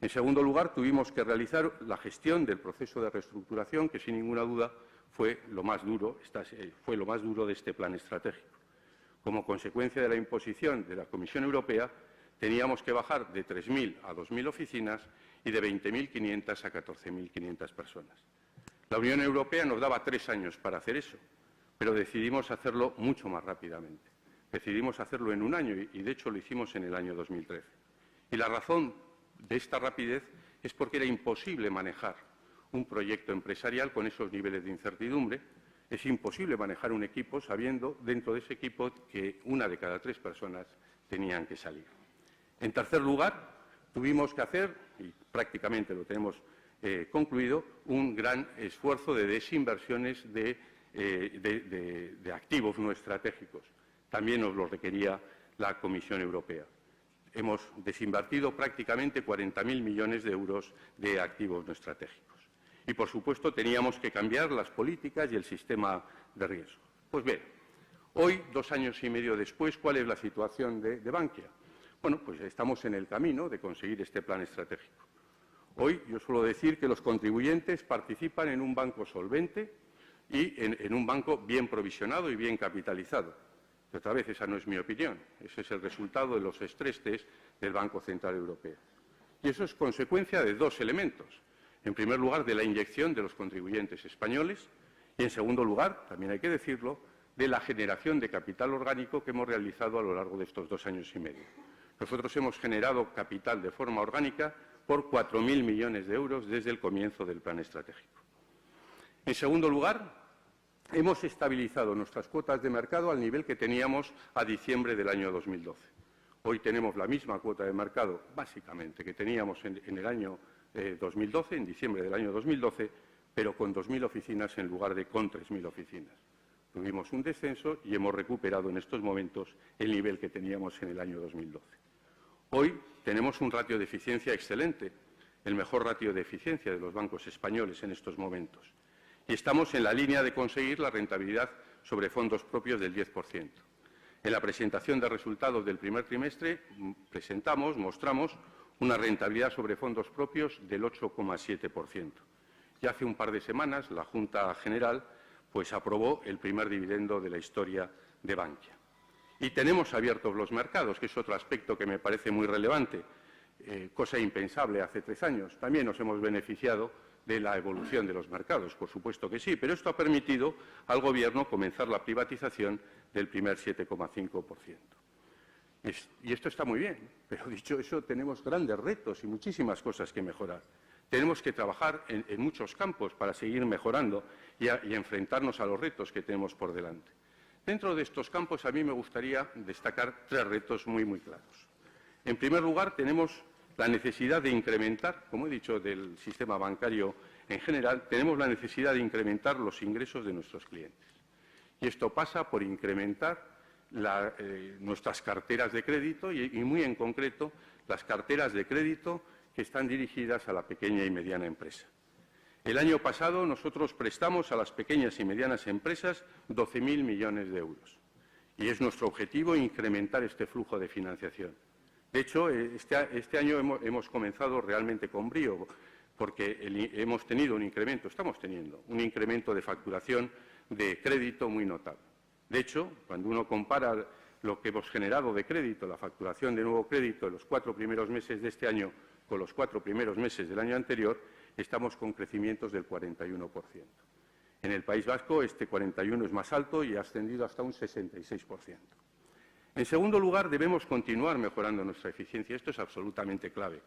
En segundo lugar, tuvimos que realizar la gestión del proceso de reestructuración, que sin ninguna duda fue lo más duro de este plan estratégico. Como consecuencia de la imposición de la Comisión Europea, teníamos que bajar de 3.000 a 2.000 oficinas y de 20.500 a 14.500 personas. La Unión Europea nos daba 3 años para hacer eso, pero decidimos hacerlo mucho más rápidamente. Decidimos hacerlo en 1 año y, de hecho, lo hicimos en el año 2013. Y la razón de esta rapidez es porque era imposible manejar un proyecto empresarial con esos niveles de incertidumbre. Es imposible manejar un equipo sabiendo dentro de ese equipo que 1 de cada 3 personas tenían que salir. En tercer lugar, tuvimos que hacer, y prácticamente lo tenemos concluido, un gran esfuerzo de desinversiones de activos no estratégicos. También nos lo requería la Comisión Europea. Hemos desinvertido prácticamente 40.000 millones de euros de activos no estratégicos. Y, por supuesto, teníamos que cambiar las políticas y el sistema de riesgo. Pues bien, hoy, 2 años y medio después, ¿cuál es la situación de Bankia? Bueno, pues estamos en el camino de conseguir este plan estratégico. Hoy yo suelo decir que los contribuyentes participan en un banco solvente y en un banco bien provisionado y bien capitalizado. Y otra vez, esa no es mi opinión, ese es el resultado de los stress test del Banco Central Europeo. Y eso es consecuencia de 2 elementos. En primer lugar, de la inyección de los contribuyentes españoles y, en segundo lugar, también hay que decirlo, de la generación de capital orgánico que hemos realizado a lo largo de estos 2 años y medio. Nosotros hemos generado capital de forma orgánica por 4.000 millones de euros desde el comienzo del plan estratégico. En segundo lugar, hemos estabilizado nuestras cuotas de mercado al nivel que teníamos a diciembre del año 2012. Hoy tenemos la misma cuota de mercado, básicamente, que teníamos en el año 2012, en diciembre del año 2012, pero con 2.000 oficinas en lugar de con 3.000 oficinas. tuvimos un descenso y hemos recuperado en estos momentos el nivel que teníamos en el año 2012. Hoy tenemos un ratio de eficiencia excelente, el mejor ratio de eficiencia de los bancos españoles en estos momentos. Y estamos en la línea de conseguir la rentabilidad sobre fondos propios del 10%. En la presentación de resultados del primer trimestre mostramos una rentabilidad sobre fondos propios del 8,7%. Y hace un par de semanas la Junta General aprobó el primer dividendo de la historia de Bankia. Y tenemos abiertos los mercados, que es otro aspecto que me parece muy relevante, cosa impensable hace 3 años. También nos hemos beneficiado de la evolución de los mercados, por supuesto que sí, pero esto ha permitido al Gobierno comenzar la privatización del primer 7,5%. Y esto está muy bien, pero dicho eso, tenemos grandes retos y muchísimas cosas que mejorar. Tenemos que trabajar en muchos campos para seguir mejorando y enfrentarnos a los retos que tenemos por delante. Dentro de estos campos, a mí me gustaría destacar 3 retos muy claros. En primer lugar, tenemos la necesidad de incrementar, como he dicho, del sistema bancario en general, tenemos la necesidad de incrementar los ingresos de nuestros clientes. Y esto pasa por incrementar nuestras carteras de crédito y muy en concreto las carteras de crédito que están dirigidas a la pequeña y mediana empresa. El año pasado nosotros prestamos a las pequeñas y medianas empresas 12.000 millones de euros y es nuestro objetivo incrementar este flujo de financiación. De hecho, este año hemos comenzado realmente con brío porque hemos tenido un incremento, estamos teniendo un incremento de facturación de crédito muy notable. De hecho, cuando uno compara lo que hemos generado de crédito, la facturación de nuevo crédito en los 4 primeros meses de este año con los 4 primeros meses del año anterior, estamos con crecimientos del 41%. En el País Vasco este 41% es más alto y ha ascendido hasta un 66%. En segundo lugar, debemos continuar mejorando nuestra eficiencia. Esto es absolutamente clave.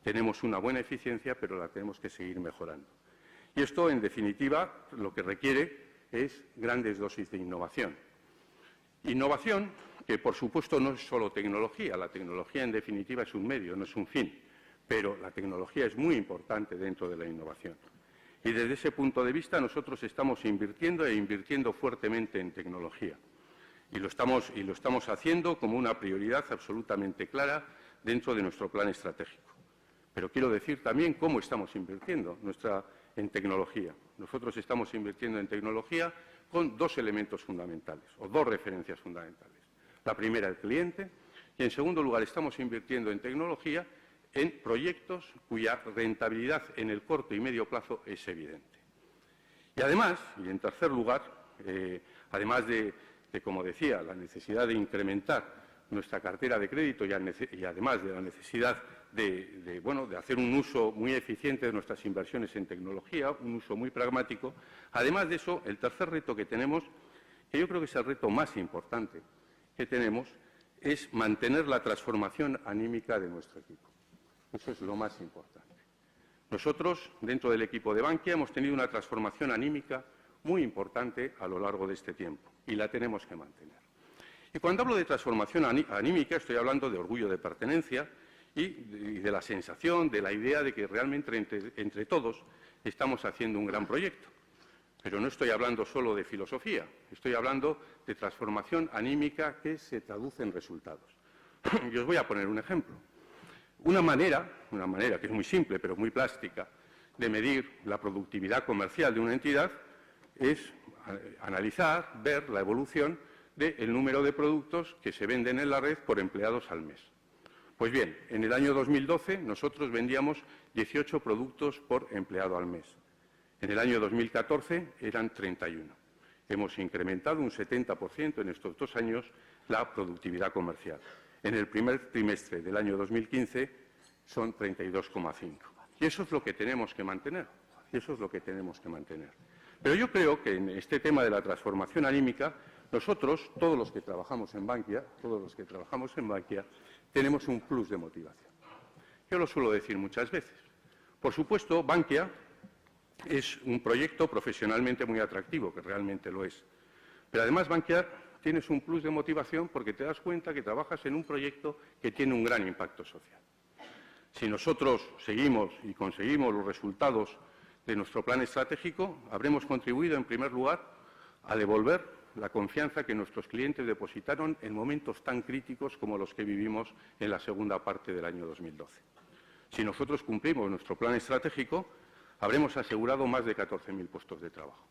Tenemos una buena eficiencia, pero la tenemos que seguir mejorando. Y esto, en definitiva, lo que requiere es grandes dosis de innovación. Innovación que, por supuesto, no es solo tecnología. La tecnología, en definitiva, es un medio, no es un fin. Pero la tecnología es muy importante dentro de la innovación. Y desde ese punto de vista nosotros estamos invirtiendo fuertemente en tecnología. Y lo estamos haciendo como una prioridad absolutamente clara dentro de nuestro plan estratégico. Pero quiero decir también cómo estamos invirtiendo en tecnología. Nosotros estamos invirtiendo en tecnología con 2 elementos fundamentales, o 2 referencias fundamentales. La primera, el cliente, y en segundo lugar estamos invirtiendo en tecnología en proyectos cuya rentabilidad en el corto y medio plazo es evidente. Y además, y en tercer lugar, además de, como decía, la necesidad de incrementar nuestra cartera de crédito y además de la necesidad de hacer un uso muy eficiente de nuestras inversiones en tecnología, un uso muy pragmático, además de eso, el tercer reto que tenemos, que yo creo que es el reto más importante que tenemos, es mantener la transformación anímica de nuestro equipo. Eso es lo más importante. Nosotros, dentro del equipo de Bankia, hemos tenido una transformación anímica muy importante a lo largo de este tiempo y la tenemos que mantener. Y cuando hablo de transformación anímica, estoy hablando de orgullo de pertenencia y de la sensación, de la idea de que realmente entre todos estamos haciendo un gran proyecto. Pero no estoy hablando solo de filosofía, estoy hablando de transformación anímica que se traduce en resultados. Y os voy a poner un ejemplo. Una manera que es muy simple pero muy plástica de medir la productividad comercial de una entidad es analizar, ver la evolución del número de productos que se venden en la red por empleados al mes. Pues bien, en el año 2012 nosotros vendíamos 18 productos por empleado al mes. En el año 2014 eran 31. Hemos incrementado un 70% en estos 2 años la productividad comercial. En el primer trimestre del año 2015 son 32,5. Y eso es lo que tenemos que mantener. Pero yo creo que en este tema de la transformación anímica, nosotros, todos los que trabajamos en Bankia, tenemos un plus de motivación. Yo lo suelo decir muchas veces. Por supuesto, Bankia es un proyecto profesionalmente muy atractivo, que realmente lo es. Pero además, Bankia tienes un plus de motivación porque te das cuenta que trabajas en un proyecto que tiene un gran impacto social. Si nosotros seguimos y conseguimos los resultados de nuestro plan estratégico, habremos contribuido, en primer lugar, a devolver la confianza que nuestros clientes depositaron en momentos tan críticos como los que vivimos en la segunda parte del año 2012. Si nosotros cumplimos nuestro plan estratégico, habremos asegurado más de 14.000 puestos de trabajo.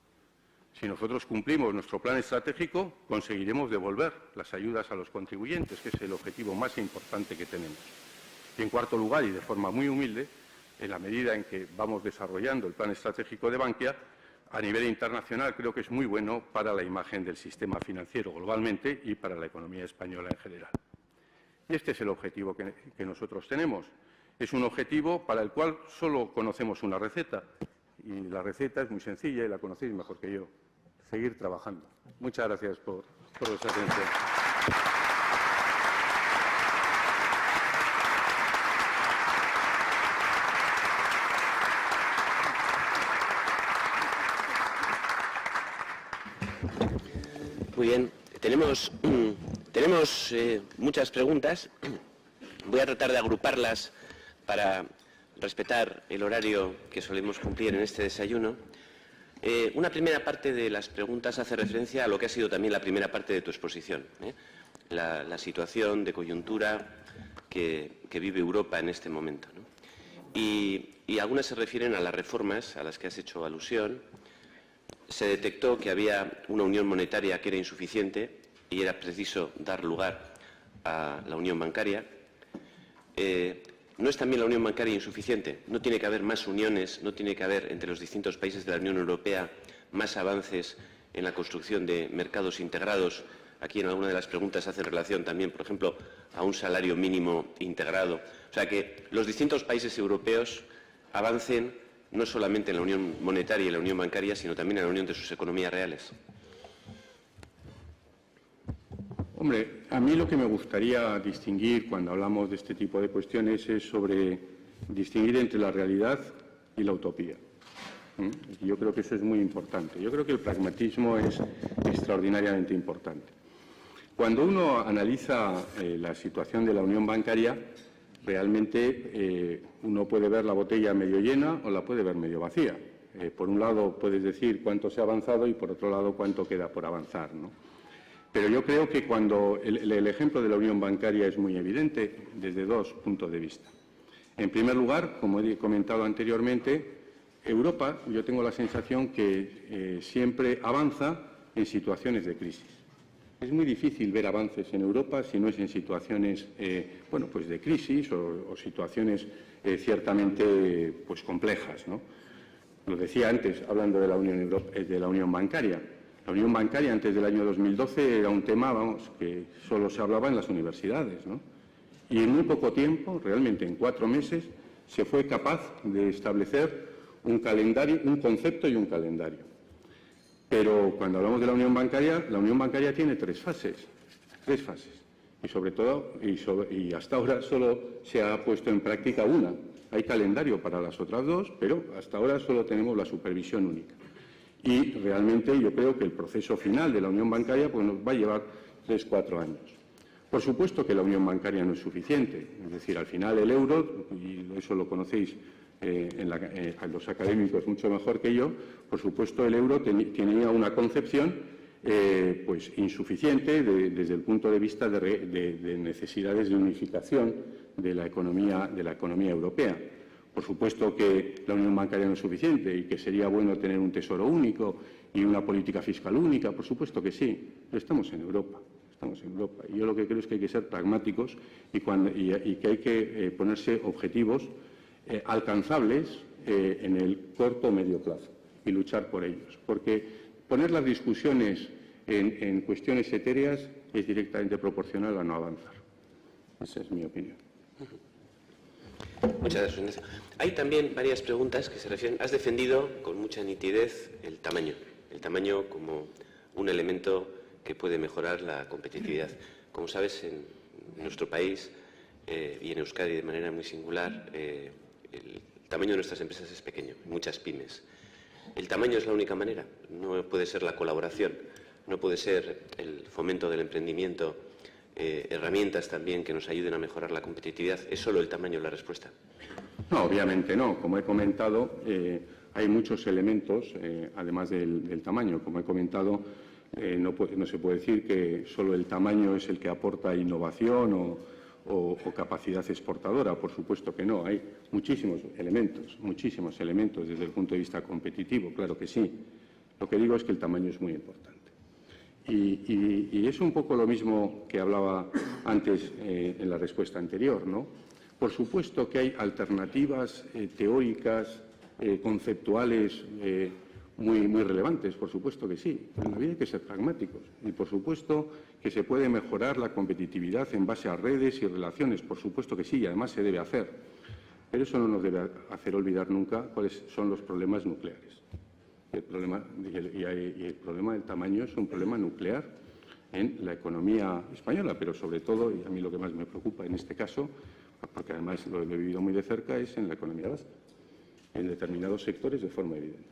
Si nosotros cumplimos nuestro plan estratégico, conseguiremos devolver las ayudas a los contribuyentes, que es el objetivo más importante que tenemos. Y, en cuarto lugar, y de forma muy humilde, en la medida en que vamos desarrollando el plan estratégico de Bankia, a nivel internacional creo que es muy bueno para la imagen del sistema financiero globalmente y para la economía española en general. Y este es el objetivo que nosotros tenemos. Es un objetivo para el cual solo conocemos una receta, y la receta es muy sencilla y la conocéis mejor que yo: seguir trabajando. Muchas gracias por vuestra atención. Muy bien, tenemos muchas preguntas. Voy a tratar de agruparlas para respetar el horario que solemos cumplir en este desayuno. Una primera parte de las preguntas hace referencia a lo que ha sido también la primera parte de tu exposición, la situación de coyuntura que vive Europa en este momento, ¿no? Y algunas se refieren a las reformas a las que has hecho alusión. Se detectó que había una unión monetaria que era insuficiente y era preciso dar lugar a la unión bancaria. ¿No es también la unión bancaria insuficiente? ¿No tiene que haber más uniones? ¿No tiene que haber entre los distintos países de la Unión Europea más avances en la construcción de mercados integrados? Aquí en alguna de las preguntas hacen relación también, por ejemplo, a un salario mínimo integrado. O sea, que los distintos países europeos avancen no solamente en la unión monetaria y la unión bancaria, sino también en la unión de sus economías reales. Hombre, a mí lo que me gustaría distinguir cuando hablamos de este tipo de cuestiones es sobre distinguir entre la realidad y la utopía. Yo creo que eso es muy importante. Yo creo que el pragmatismo es extraordinariamente importante. Cuando uno analiza la situación de la unión bancaria, realmente uno puede ver la botella medio llena o la puede ver medio vacía. Por un lado puedes decir cuánto se ha avanzado y por otro lado cuánto queda por avanzar, ¿no? Pero yo creo que cuando el ejemplo de la unión bancaria es muy evidente desde dos puntos de vista. En primer lugar, como he comentado anteriormente, Europa, yo tengo la sensación que siempre avanza en situaciones de crisis. Es muy difícil ver avances en Europa si no es en situaciones pues de crisis o situaciones ciertamente pues complejas, ¿no? Lo decía antes, hablando de la unión bancaria. La unión bancaria antes del año 2012 era un tema, que solo se hablaba en las universidades, ¿no? Y en muy poco tiempo, realmente en 4 meses, se fue capaz de establecer un calendario, un concepto y un calendario. Pero cuando hablamos de la unión bancaria tiene 3 fases. 3 fases. Y sobre todo, y hasta ahora solo se ha puesto en práctica una. Hay calendario para las otras 2, pero hasta ahora solo tenemos la supervisión única. Y realmente yo creo que el proceso final de la unión bancaria pues nos va a llevar 3-4 años. Por supuesto que la unión bancaria no es suficiente. Es decir, al final el euro, y eso lo conocéis a los académicos mucho mejor que yo, por supuesto el euro tenía una concepción pues insuficiente desde el punto de vista de necesidades de unificación de la economía europea. Por supuesto que la unión bancaria no es suficiente y que sería bueno tener un tesoro único y una política fiscal única, por supuesto que sí, pero estamos en Europa. Y yo lo que creo es que hay que ser pragmáticos y que hay que ponerse objetivos alcanzables en el corto o medio plazo y luchar por ellos. Porque poner las discusiones en cuestiones etéreas es directamente proporcional a no avanzar. Esa es mi opinión. Muchas gracias. Hay también varias preguntas que se refieren. Has defendido con mucha nitidez el tamaño como un elemento que puede mejorar la competitividad. Como sabes, en nuestro país y en Euskadi de manera muy singular, el tamaño de nuestras empresas es pequeño, muchas pymes. El tamaño es la única manera, no puede ser la colaboración, no puede ser el fomento del emprendimiento, herramientas también que nos ayuden a mejorar la competitividad. ¿Es solo el tamaño la respuesta? No, obviamente no. Como he comentado, hay muchos elementos, además del tamaño. Como he comentado, No se puede decir que solo el tamaño es el que aporta innovación o capacidad exportadora. Por supuesto que no. Hay muchísimos elementos desde el punto de vista competitivo, claro que sí. Lo que digo es que el tamaño es muy importante. Y es un poco lo mismo que hablaba antes en la respuesta anterior, ¿no? Por supuesto que hay alternativas teóricas, conceptuales muy relevantes, por supuesto que sí. En la vida hay que ser pragmáticos. Y por supuesto que se puede mejorar la competitividad en base a redes y relaciones, por supuesto que sí, y además se debe hacer. Pero eso no nos debe hacer olvidar nunca cuáles son los problemas nucleares. El problema del tamaño es un problema nuclear en la economía española, pero sobre todo, y a mí lo que más me preocupa en este caso, porque además lo he vivido muy de cerca, es en la economía vasca, en determinados sectores de forma evidente.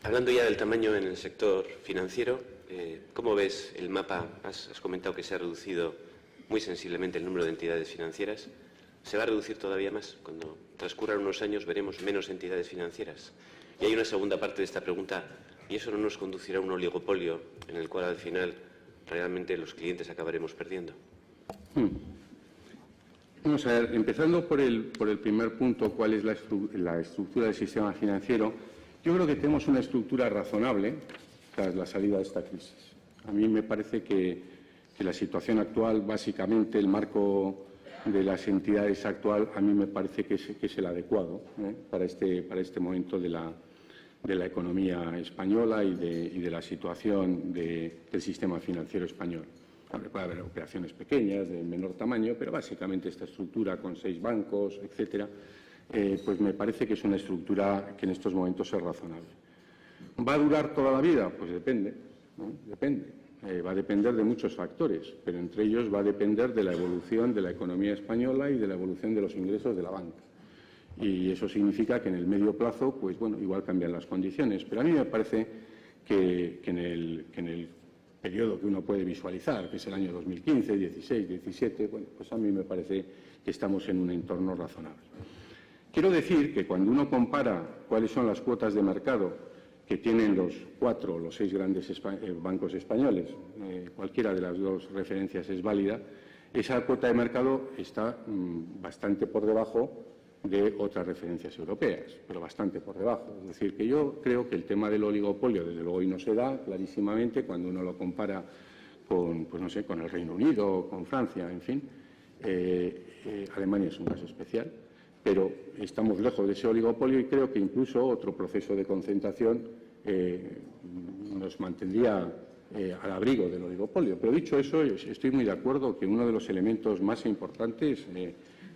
Hablando ya del tamaño en el sector financiero, ¿cómo ves el mapa? Has comentado que se ha reducido muy sensiblemente el número de entidades financieras. ¿Se va a reducir todavía más? Cuando transcurran unos años veremos menos entidades financieras. Y hay una segunda parte de esta pregunta, ¿y eso no nos conducirá a un oligopolio en el cual al final realmente los clientes acabaremos perdiendo? Vamos a ver, empezando por el primer punto, ¿cuál es la estructura del sistema financiero? Yo creo que tenemos una estructura razonable tras la salida de esta crisis. A mí me parece que la situación actual, básicamente el marco de las entidades actual, a mí me parece que es el adecuado para este momento de la economía española y de la situación del sistema financiero español. Puede haber operaciones pequeñas, de menor tamaño, pero básicamente esta estructura con 6 bancos, etcétera, pues me parece que es una estructura que en estos momentos es razonable. ¿Va a durar toda la vida? Pues depende, ¿no? Depende. Va a depender de muchos factores, pero entre ellos va a depender de la evolución de la economía española y de la evolución de los ingresos de la banca. Y eso significa que en el medio plazo, pues bueno, igual cambian las condiciones. Pero a mí me parece que en el periodo que uno puede visualizar, que es el año 2015, 16, 17, bueno, pues a mí me parece que estamos en un entorno razonable. Quiero decir que cuando uno compara cuáles son las cuotas de mercado que tienen los 4 o los 6 grandes bancos españoles, cualquiera de las dos referencias es válida, esa cuota de mercado está bastante por debajo de otras referencias europeas, pero bastante por debajo. Es decir, que yo creo que el tema del oligopolio, desde luego, hoy no se da clarísimamente cuando uno lo compara con, pues no sé, con el Reino Unido, con Francia, en fin. Alemania es un caso especial, pero estamos lejos de ese oligopolio y creo que incluso otro proceso de concentración nos mantendría al abrigo del oligopolio. Pero dicho eso, estoy muy de acuerdo que uno de los elementos más importantes,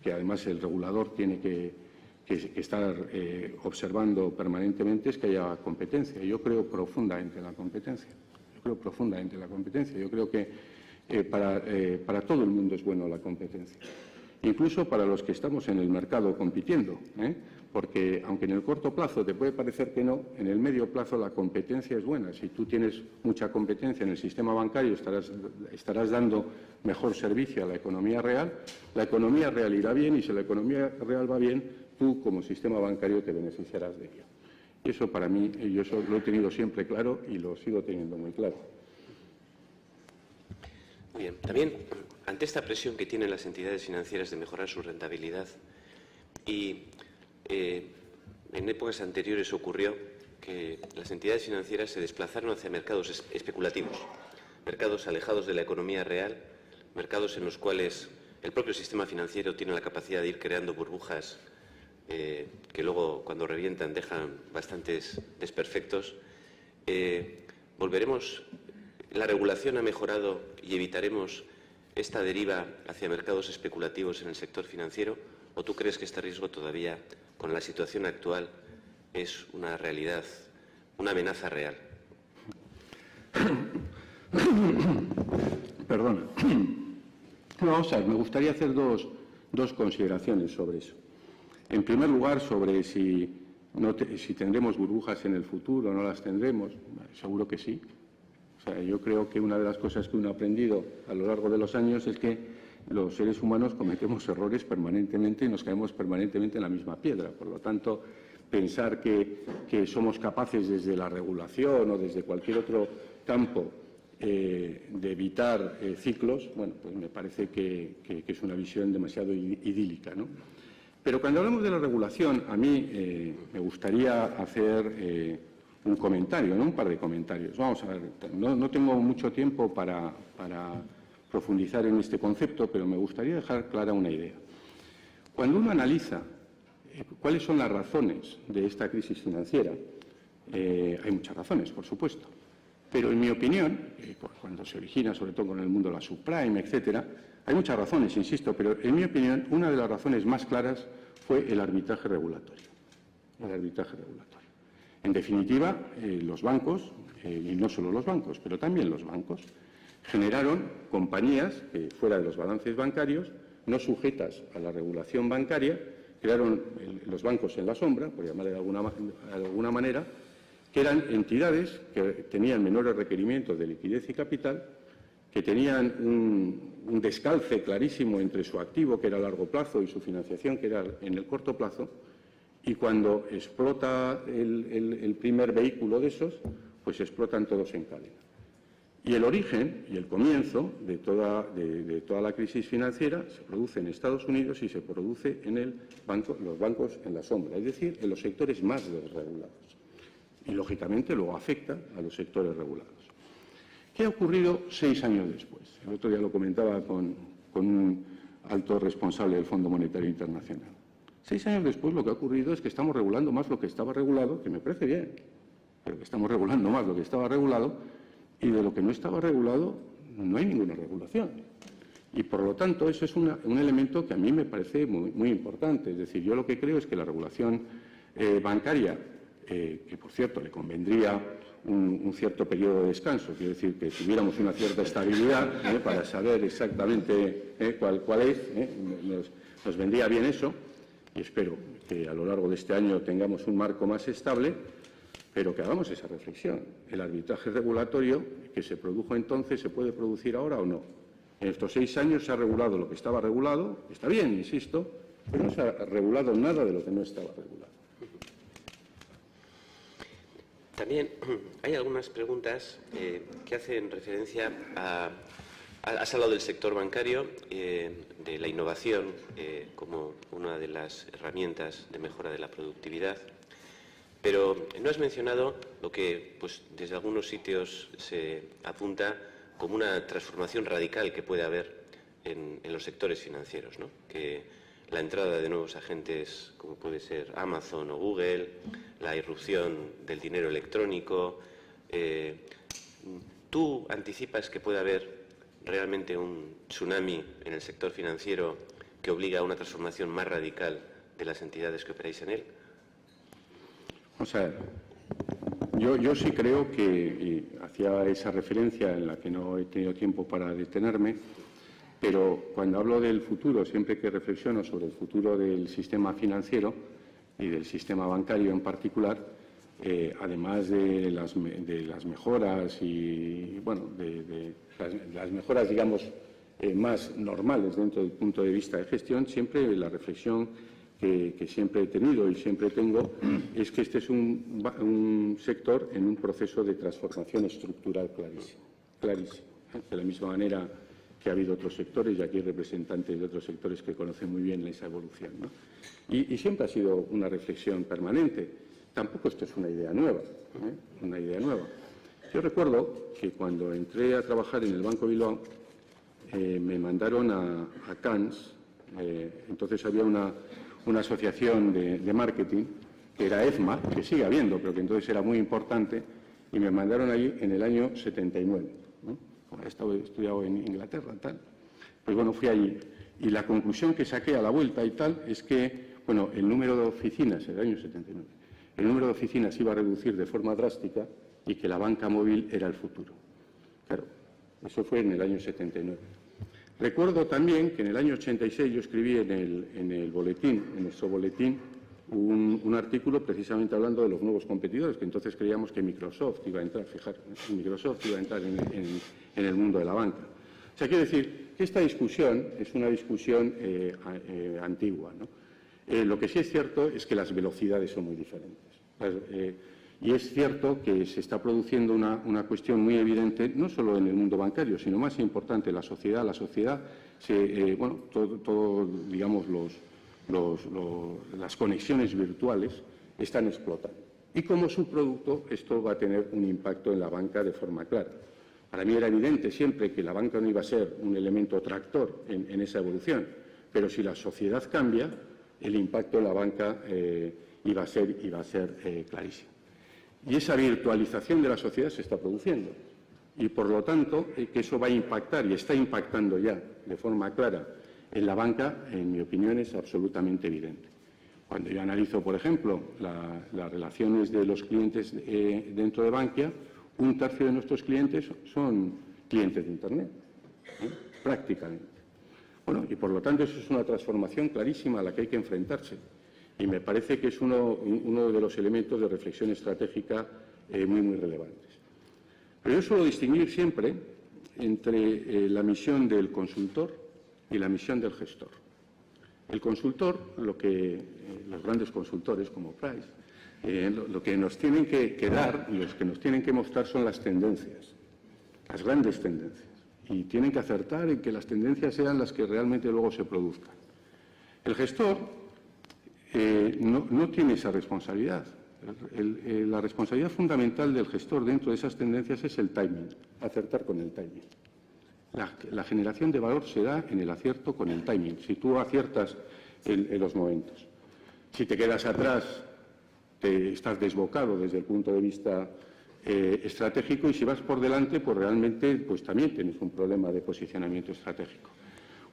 que además el regulador tiene que estar observando permanentemente, es que haya competencia. Yo creo profundamente en la competencia. Yo creo que para todo el mundo es bueno la competencia. Incluso para los que estamos en el mercado compitiendo, porque aunque en el corto plazo te puede parecer que no, en el medio plazo la competencia es buena. Si tú tienes mucha competencia en el sistema bancario, estarás dando mejor servicio a la economía real irá bien, y si la economía real va bien, tú como sistema bancario te beneficiarás de ello. Y eso para mí, yo eso lo he tenido siempre claro y lo sigo teniendo muy claro. Muy bien. También, ante esta presión que tienen las entidades financieras de mejorar su rentabilidad, y en épocas anteriores ocurrió que las entidades financieras se desplazaron hacia mercados especulativos, mercados alejados de la economía real, mercados en los cuales el propio sistema financiero tiene la capacidad de ir creando burbujas que luego, cuando revientan, dejan bastantes desperfectos. ¿La regulación ha mejorado y evitaremos esta deriva hacia mercados especulativos en el sector financiero? ¿O tú crees que este riesgo todavía, con la situación actual, es una realidad, una amenaza real? Perdona. Vamos a ver, me gustaría hacer dos consideraciones sobre eso. En primer lugar, sobre si tendremos burbujas en el futuro o no las tendremos. Seguro que sí. O sea, yo creo que una de las cosas que uno ha aprendido a lo largo de los años es que los seres humanos cometemos errores permanentemente y nos caemos permanentemente en la misma piedra. Por lo tanto, pensar que somos capaces desde la regulación o desde cualquier otro campo de evitar ciclos, bueno, pues me parece que es una visión demasiado idílica, ¿no? Pero cuando hablamos de la regulación, a mí me gustaría hacer un comentario, ¿no? Un par de comentarios. Vamos a ver, no tengo mucho tiempo para profundizar en este concepto, pero me gustaría dejar clara una idea. Cuando uno analiza cuáles son las razones de esta crisis financiera, hay muchas razones, por supuesto. Pero, en mi opinión, cuando se origina, sobre todo con el mundo de la subprime, etcétera, hay muchas razones, insisto, pero, en mi opinión, una de las razones más claras fue el arbitraje regulatorio. El arbitraje regulatorio. En definitiva, los bancos, y no solo los bancos, pero también los bancos, generaron compañías que, fuera de los balances bancarios, no sujetas a la regulación bancaria, crearon los bancos en la sombra, por llamarle de alguna manera, que eran entidades que tenían menores requerimientos de liquidez y capital, que tenían un descalce clarísimo entre su activo, que era a largo plazo, y su financiación, que era en el corto plazo, y cuando explota el primer vehículo de esos, pues explotan todos en cadena. Y el origen y el comienzo de toda la crisis financiera se produce en Estados Unidos y se produce en los bancos en la sombra, es decir, en los sectores más desregulados. Y, lógicamente, luego afecta a los sectores regulados. ¿Qué ha ocurrido 6 años después? El otro día lo comentaba con un alto responsable del Fondo Monetario Internacional. 6 años después lo que ha ocurrido es que estamos regulando más lo que estaba regulado, que me parece bien, pero que estamos regulando más lo que estaba regulado, y de lo que no estaba regulado no hay ninguna regulación. Y, por lo tanto, eso es un elemento que a mí me parece muy importante. Es decir, yo lo que creo es que la regulación bancaria, que, por cierto, le convendría un cierto periodo de descanso, quiero decir, que tuviéramos una cierta estabilidad para saber exactamente cuál es, nos vendría bien eso, y espero que a lo largo de este año tengamos un marco más estable, pero que hagamos esa reflexión. ¿El arbitraje regulatorio que se produjo entonces se puede producir ahora o no? En estos 6 años se ha regulado lo que estaba regulado, está bien, insisto, pero no se ha regulado nada de lo que no estaba regulado. También hay algunas preguntas que hacen referencia a... Has hablado del sector bancario, de la innovación como una de las herramientas de mejora de la productividad, pero no has mencionado lo que pues, desde algunos sitios se apunta como una transformación radical que puede haber en los sectores financieros, ¿no? Que la entrada de nuevos agentes como puede ser Amazon o Google, la irrupción del dinero electrónico. ¿Tú anticipas que puede haber realmente un tsunami en el sector financiero que obliga a una transformación más radical de las entidades que operáis en él? O sea, yo sí creo que, y hacía esa referencia en la que no he tenido tiempo para detenerme, pero cuando hablo del futuro, siempre que reflexiono sobre el futuro del sistema financiero y del sistema bancario en particular, además de las mejoras y, bueno, de las mejoras, digamos, más normales dentro del punto de vista de gestión, siempre la reflexión que siempre he tenido y siempre tengo es que este es un sector en un proceso de transformación estructural clarísimo. De la misma manera que ha habido otros sectores, y aquí hay representantes de otros sectores que conocen muy bien esa evolución, ¿no? Y siempre ha sido una reflexión permanente. Tampoco esto es una idea nueva, una idea nueva. Yo recuerdo que cuando entré a trabajar en el Banco Bilbao, me mandaron a Cannes. Entonces había una asociación de marketing, que era EFMA, que sigue habiendo, pero que entonces era muy importante, y me mandaron allí en el año 79, ¿no? Como he estudiado en Inglaterra, tal. Pues bueno, fui allí. Y la conclusión que saqué a la vuelta y tal es que, bueno, el número de oficinas, en el año 79, el número de oficinas iba a reducir de forma drástica y que la banca móvil era el futuro. Claro, eso fue en el año 79. Recuerdo también que en el año 86 yo escribí en el boletín, en nuestro boletín, un artículo precisamente hablando de los nuevos competidores, que entonces creíamos que Microsoft iba a entrar, Microsoft iba a entrar en el mundo de la banca. O sea, quiero decir que esta discusión es una discusión antigua, ¿no? Lo que sí es cierto es que las velocidades son muy diferentes. Y es cierto que se está produciendo una cuestión muy evidente, no solo en el mundo bancario, sino más importante, la sociedad. La sociedad, digamos, las conexiones virtuales están explotando. Y como subproducto, esto va a tener un impacto en la banca de forma clara. Para mí era evidente siempre que la banca no iba a ser un elemento tractor en esa evolución, pero si la sociedad cambia, el impacto en la banca iba a ser clarísimo. Y esa virtualización de la sociedad se está produciendo. Y, por lo tanto, que eso va a impactar y está impactando ya de forma clara en la banca, en mi opinión, es absolutamente evidente. Cuando yo analizo, por ejemplo, las relaciones de los clientes dentro de Bankia, 1/3 de nuestros clientes son clientes de Internet, prácticamente. Bueno, y por lo tanto eso es una transformación clarísima a la que hay que enfrentarse. Y me parece que es uno de los elementos de reflexión estratégica muy relevantes. Pero yo suelo distinguir siempre entre la misión del consultor y la misión del gestor. El consultor, los grandes consultores como Price, lo que nos tienen que dar, los que nos tienen que mostrar son las tendencias, las grandes tendencias. Y tienen que acertar en que las tendencias sean las que realmente luego se produzcan. El gestor no tiene esa responsabilidad. La responsabilidad fundamental del gestor dentro de esas tendencias es el timing, acertar con el timing. La generación de valor se da en el acierto con el timing, si tú aciertas en los momentos. Si te quedas atrás, estás desbocado desde el punto de vista estratégico, y si vas por delante, pues realmente también tienes un problema de posicionamiento estratégico.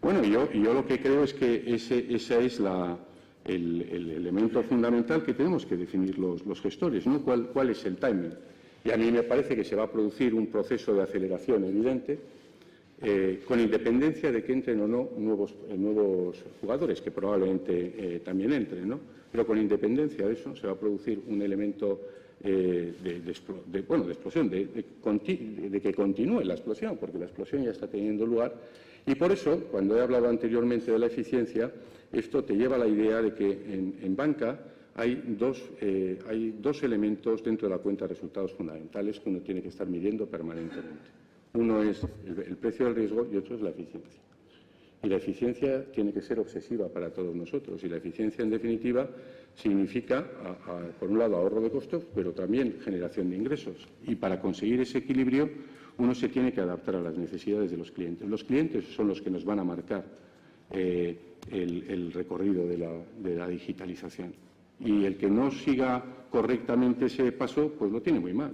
Bueno, yo lo que creo es que ese es el elemento fundamental que tenemos que definir los gestores, ¿no? ¿Cuál es el timing? Y a mí me parece que se va a producir un proceso de aceleración evidente, con independencia de que entren o no nuevos jugadores, que probablemente también entren, ¿no? Pero con independencia de eso se va a producir un elemento de explosión, de que continúe la explosión, porque la explosión ya está teniendo lugar. Y por eso, cuando he hablado anteriormente de la eficiencia, esto te lleva a la idea de que en banca hay dos elementos dentro de la cuenta de resultados fundamentales que uno tiene que estar midiendo permanentemente. Uno es el precio del riesgo y otro es la eficiencia. Y la eficiencia tiene que ser obsesiva para todos nosotros. Y la eficiencia, en definitiva, significa, por un lado, ahorro de costos, pero también generación de ingresos. Y para conseguir ese equilibrio, uno se tiene que adaptar a las necesidades de los clientes. Los clientes son los que nos van a marcar el recorrido de la digitalización. Y el que no siga correctamente ese paso, pues lo tiene muy mal.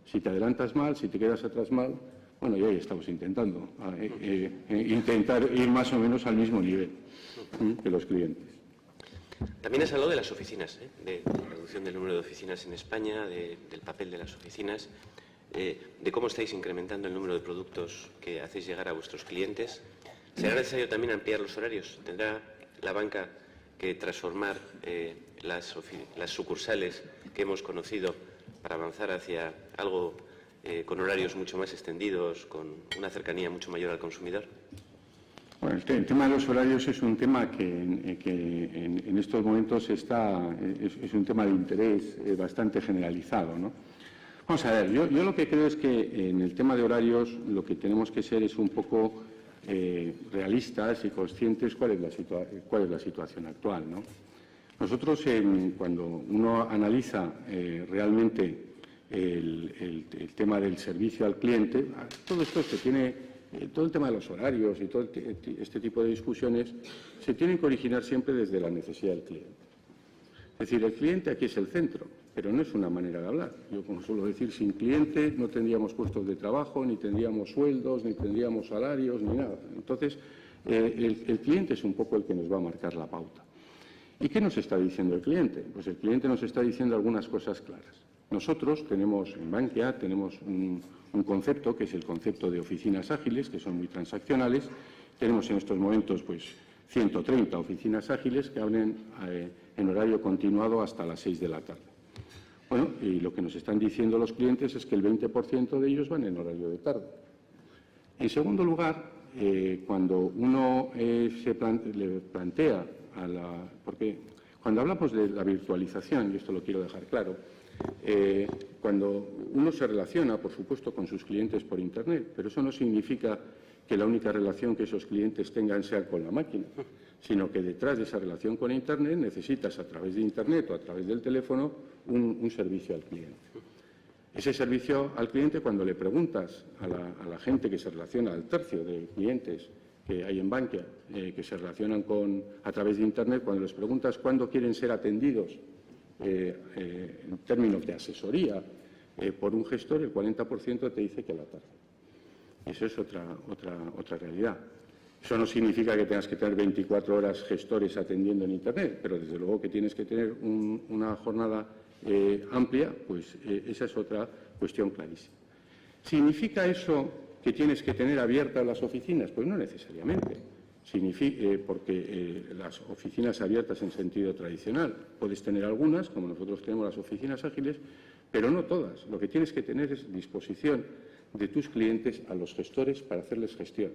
Si te adelantas mal, si te quedas atrás mal, bueno, ya estamos intentando intentar ir más o menos al mismo nivel que los clientes. También has hablado de las oficinas, de la reducción del número de oficinas en España, del papel de las oficinas, de cómo estáis incrementando el número de productos que hacéis llegar a vuestros clientes. ¿Será necesario también ampliar los horarios? ¿Tendrá la banca que transformar las sucursales que hemos conocido para avanzar hacia algo con horarios mucho más extendidos, con una cercanía mucho mayor al consumidor? Bueno, el tema de los horarios es un tema que en estos momentos es un tema de interés bastante generalizado, ¿no? Vamos a ver, yo lo que creo es que en el tema de horarios lo que tenemos que ser es un poco realistas y conscientes cuál es la situación actual, ¿no? Nosotros, cuando uno analiza realmente el tema del servicio al cliente, todo esto todo el tema de los horarios y todo este tipo de discusiones se tienen que originar siempre desde la necesidad del cliente. Es decir, el cliente aquí es el centro, pero no es una manera de hablar. Yo, como suelo decir, sin cliente no tendríamos puestos de trabajo, ni tendríamos sueldos, ni tendríamos salarios, ni nada. Entonces, el cliente es un poco el que nos va a marcar la pauta. ¿Y qué nos está diciendo el cliente? Pues el cliente nos está diciendo algunas cosas claras. Nosotros tenemos en Bankia un concepto que es el concepto de oficinas ágiles, que son muy transaccionales. Tenemos en estos momentos 130 oficinas ágiles que abren en horario continuado hasta las 6 de la tarde. Bueno, y lo que nos están diciendo los clientes es que el 20% de ellos van en horario de tarde. En segundo lugar, cuando uno le plantea porque Cuando hablamos de la virtualización, y esto lo quiero dejar claro, cuando uno se relaciona, por supuesto, con sus clientes por Internet, pero eso no significa que la única relación que esos clientes tengan sea con la máquina, sino que detrás de esa relación con Internet necesitas, a través de Internet o a través del teléfono, un servicio al cliente. Ese servicio al cliente, cuando le preguntas a la gente que se relaciona, al tercio de clientes que hay en Bankia, que se relacionan a través de Internet, cuando les preguntas cuándo quieren ser atendidos en términos de asesoría por un gestor, el 40% te dice que a la tarde. Eso es otra realidad. Eso no significa que tengas que tener 24 horas gestores atendiendo en Internet, pero desde luego que tienes que tener una jornada amplia, pues esa es otra cuestión clarísima. ¿Significa eso que tienes que tener abiertas las oficinas? Pues no necesariamente, porque las oficinas abiertas en sentido tradicional, puedes tener algunas, como nosotros tenemos las oficinas ágiles, pero no todas. Lo que tienes que tener es disposición de tus clientes a los gestores para hacerles gestión,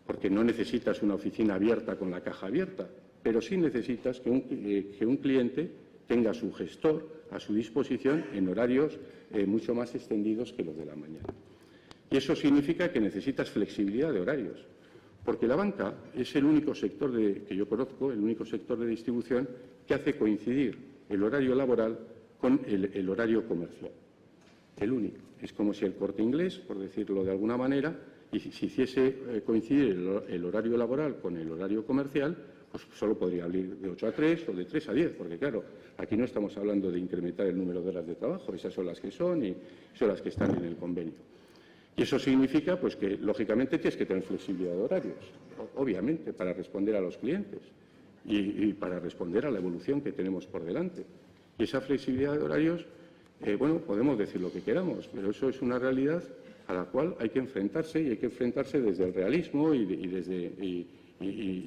porque no necesitas una oficina abierta con la caja abierta, pero sí necesitas que un cliente tenga su gestor a su disposición en horarios mucho más extendidos que los de la mañana. Y eso significa que necesitas flexibilidad de horarios, porque la banca es el único sector que yo conozco, el único sector de distribución que hace coincidir el horario laboral con el horario comercial. El único. Es como si el Corte Inglés, por decirlo de alguna manera, y si hiciese coincidir el horario laboral con el horario comercial, pues solo podría abrir de 8 a 3 o de 3 a 10, porque claro, aquí no estamos hablando de incrementar el número de horas de trabajo, esas son las que son y son las que están en el convenio. Y eso significa pues que, lógicamente, tienes que tener flexibilidad de horarios, obviamente, para responder a los clientes y para responder a la evolución que tenemos por delante. Y esa flexibilidad de horarios, bueno, podemos decir lo que queramos, pero eso es una realidad a la cual hay que enfrentarse, y hay que enfrentarse desde el realismo y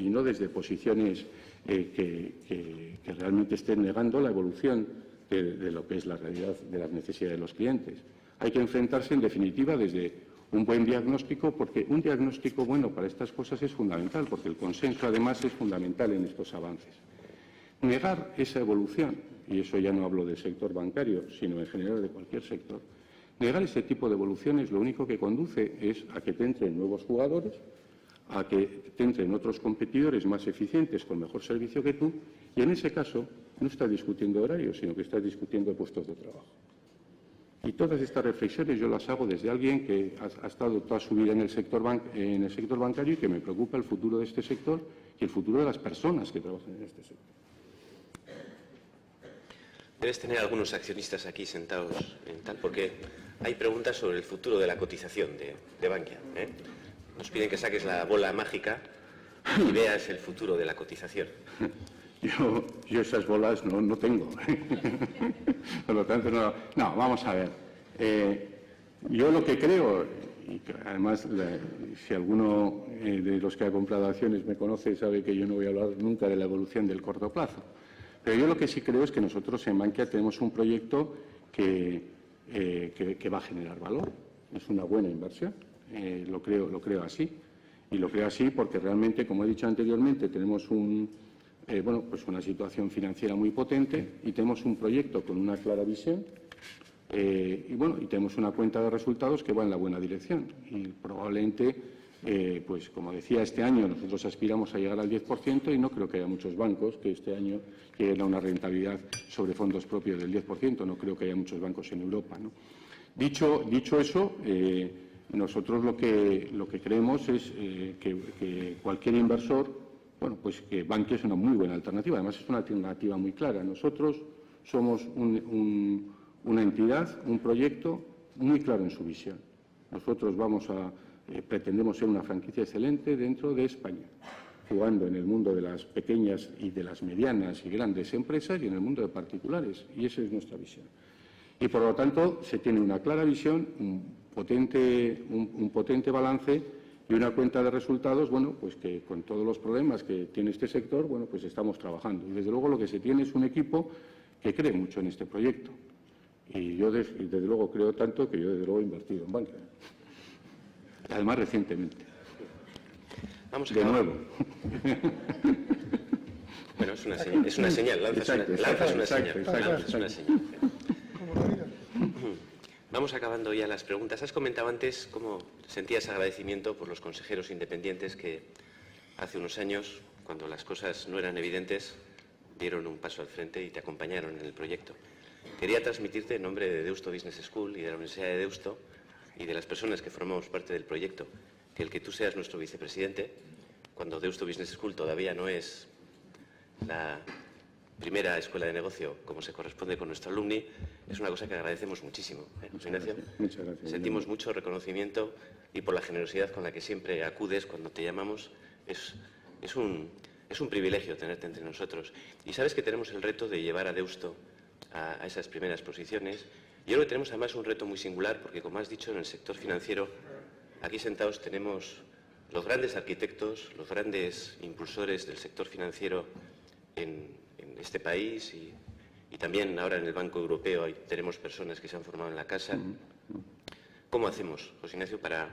no desde posiciones que realmente estén negando la evolución de lo que es la realidad de las necesidades de los clientes. Hay que enfrentarse, en definitiva, desde un buen diagnóstico, porque un diagnóstico bueno para estas cosas es fundamental, porque el consenso, además, es fundamental en estos avances. Negar esa evolución, y eso ya no hablo del sector bancario, sino en general de cualquier sector, negar ese tipo de evoluciones lo único que conduce es a que te entren nuevos jugadores, a que te entren otros competidores más eficientes con mejor servicio que tú, y en ese caso no estás discutiendo horarios, sino que estás discutiendo puestos de trabajo. Y todas estas reflexiones yo las hago desde alguien que ha estado toda su vida en el sector bancario y que me preocupa el futuro de este sector y el futuro de las personas que trabajan en este sector. Debes tener algunos accionistas aquí sentados en tal, porque hay preguntas sobre el futuro de la cotización de Bankia. Nos piden que saques la bola mágica y veas el futuro de la cotización. Yo esas bolas no tengo. Por lo tanto, no, vamos a ver. Yo lo que creo, y que además si alguno de los que ha comprado acciones me conoce, sabe que yo no voy a hablar nunca de la evolución del corto plazo. Pero yo lo que sí creo es que nosotros en Bankia tenemos un proyecto que va a generar valor. Es una buena inversión. Lo creo así. Y lo creo así porque realmente, como he dicho anteriormente, tenemos pues una situación financiera muy potente y tenemos un proyecto con una clara visión y tenemos una cuenta de resultados que va en la buena dirección. Y probablemente, pues como decía, este año nosotros aspiramos a llegar al 10% y no creo que haya muchos bancos que este año lleguen a una rentabilidad sobre fondos propios del 10%. No creo que haya muchos bancos en Europa, ¿no? Dicho eso, nosotros lo que creemos es que cualquier inversor, bueno, pues que Bankia es una muy buena alternativa. Además, es una alternativa muy clara. Nosotros somos una entidad, un proyecto muy claro en su visión. Nosotros pretendemos ser una franquicia excelente dentro de España, jugando en el mundo de las pequeñas y de las medianas y grandes empresas y en el mundo de particulares. Y esa es nuestra visión. Y, por lo tanto, se tiene una clara visión, un potente balance y una cuenta de resultados, bueno, pues que con todos los problemas que tiene este sector, bueno, pues estamos trabajando. Y desde luego lo que se tiene es un equipo que cree mucho en este proyecto. Y yo desde luego creo tanto que yo desde luego he invertido en Bankia. Además, recientemente. Vamos a de nuevo. Bueno, es una señal, lanzas una señal. Vamos acabando ya las preguntas. Has comentado antes cómo sentías agradecimiento por los consejeros independientes que hace unos años, cuando las cosas no eran evidentes, dieron un paso al frente y te acompañaron en el proyecto. Quería transmitirte en nombre de Deusto Business School y de la Universidad de Deusto y de las personas que formamos parte del proyecto, que el que tú seas nuestro vicepresidente, cuando Deusto Business School todavía no es la primera escuela de negocio como se corresponde con nuestro alumni, es una cosa que agradecemos muchísimo. José Ignacio, muchas gracias. Sentimos mucho reconocimiento y por la generosidad con la que siempre acudes cuando te llamamos. Es un privilegio tenerte entre nosotros. Y sabes que tenemos el reto de llevar a Deusto a esas primeras posiciones. Y ahora tenemos además un reto muy singular porque, como has dicho, en el sector financiero, aquí sentados tenemos los grandes arquitectos, los grandes impulsores del sector financiero en este país y también ahora en el Banco Europeo tenemos personas que se han formado en la casa. ¿Cómo hacemos, José Ignacio, para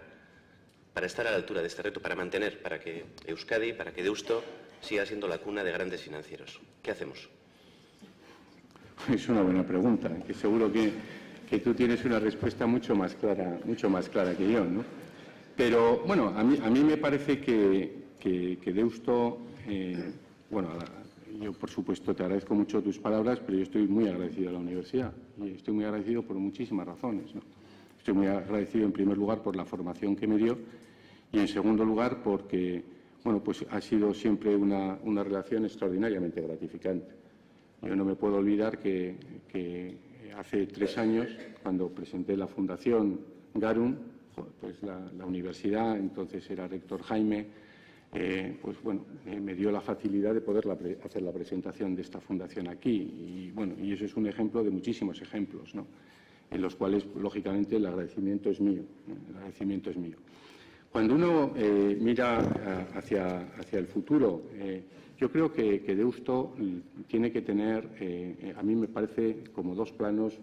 estar a la altura de este reto, para mantener, para que Euskadi, para que Deusto siga siendo la cuna de grandes financieros? ¿Qué hacemos? Es una buena pregunta, que seguro que tú tienes una respuesta mucho más clara que yo, ¿no? Pero, bueno, a mí me parece que Deusto, yo por supuesto te agradezco mucho tus palabras, pero yo estoy muy agradecido a la universidad y estoy muy agradecido por muchísimas razones, ¿no? Estoy muy agradecido en primer lugar por la formación que me dio y en segundo lugar porque, bueno, pues ha sido siempre una relación extraordinariamente gratificante. Yo no me puedo olvidar que hace 3 años, cuando presenté la Fundación Garun, pues la universidad, entonces era rector Jaime, me dio la facilidad de poder hacer la presentación de esta fundación aquí. Y, bueno, y eso es un ejemplo de muchísimos ejemplos, ¿no?, en los cuales, lógicamente, el agradecimiento es mío. Cuando uno mira hacia el futuro, yo creo que Deusto tiene que tener, a mí me parece, como 2 planos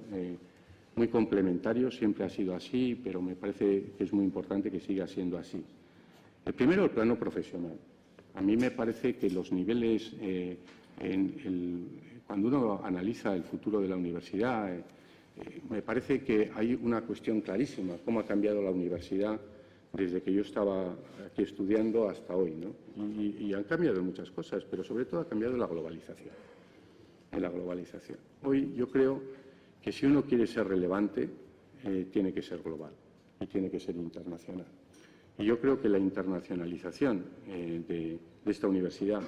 muy complementarios. Siempre ha sido así, pero me parece que es muy importante que siga siendo así. El primero, el plano profesional. A mí me parece que los niveles, cuando uno analiza el futuro de la universidad, me parece que hay una cuestión clarísima, cómo ha cambiado la universidad desde que yo estaba aquí estudiando hasta hoy, ¿no? Y han cambiado muchas cosas, pero sobre todo ha cambiado la globalización. Hoy yo creo que si uno quiere ser relevante, tiene que ser global y tiene que ser internacional. Y yo creo que la internacionalización de esta universidad,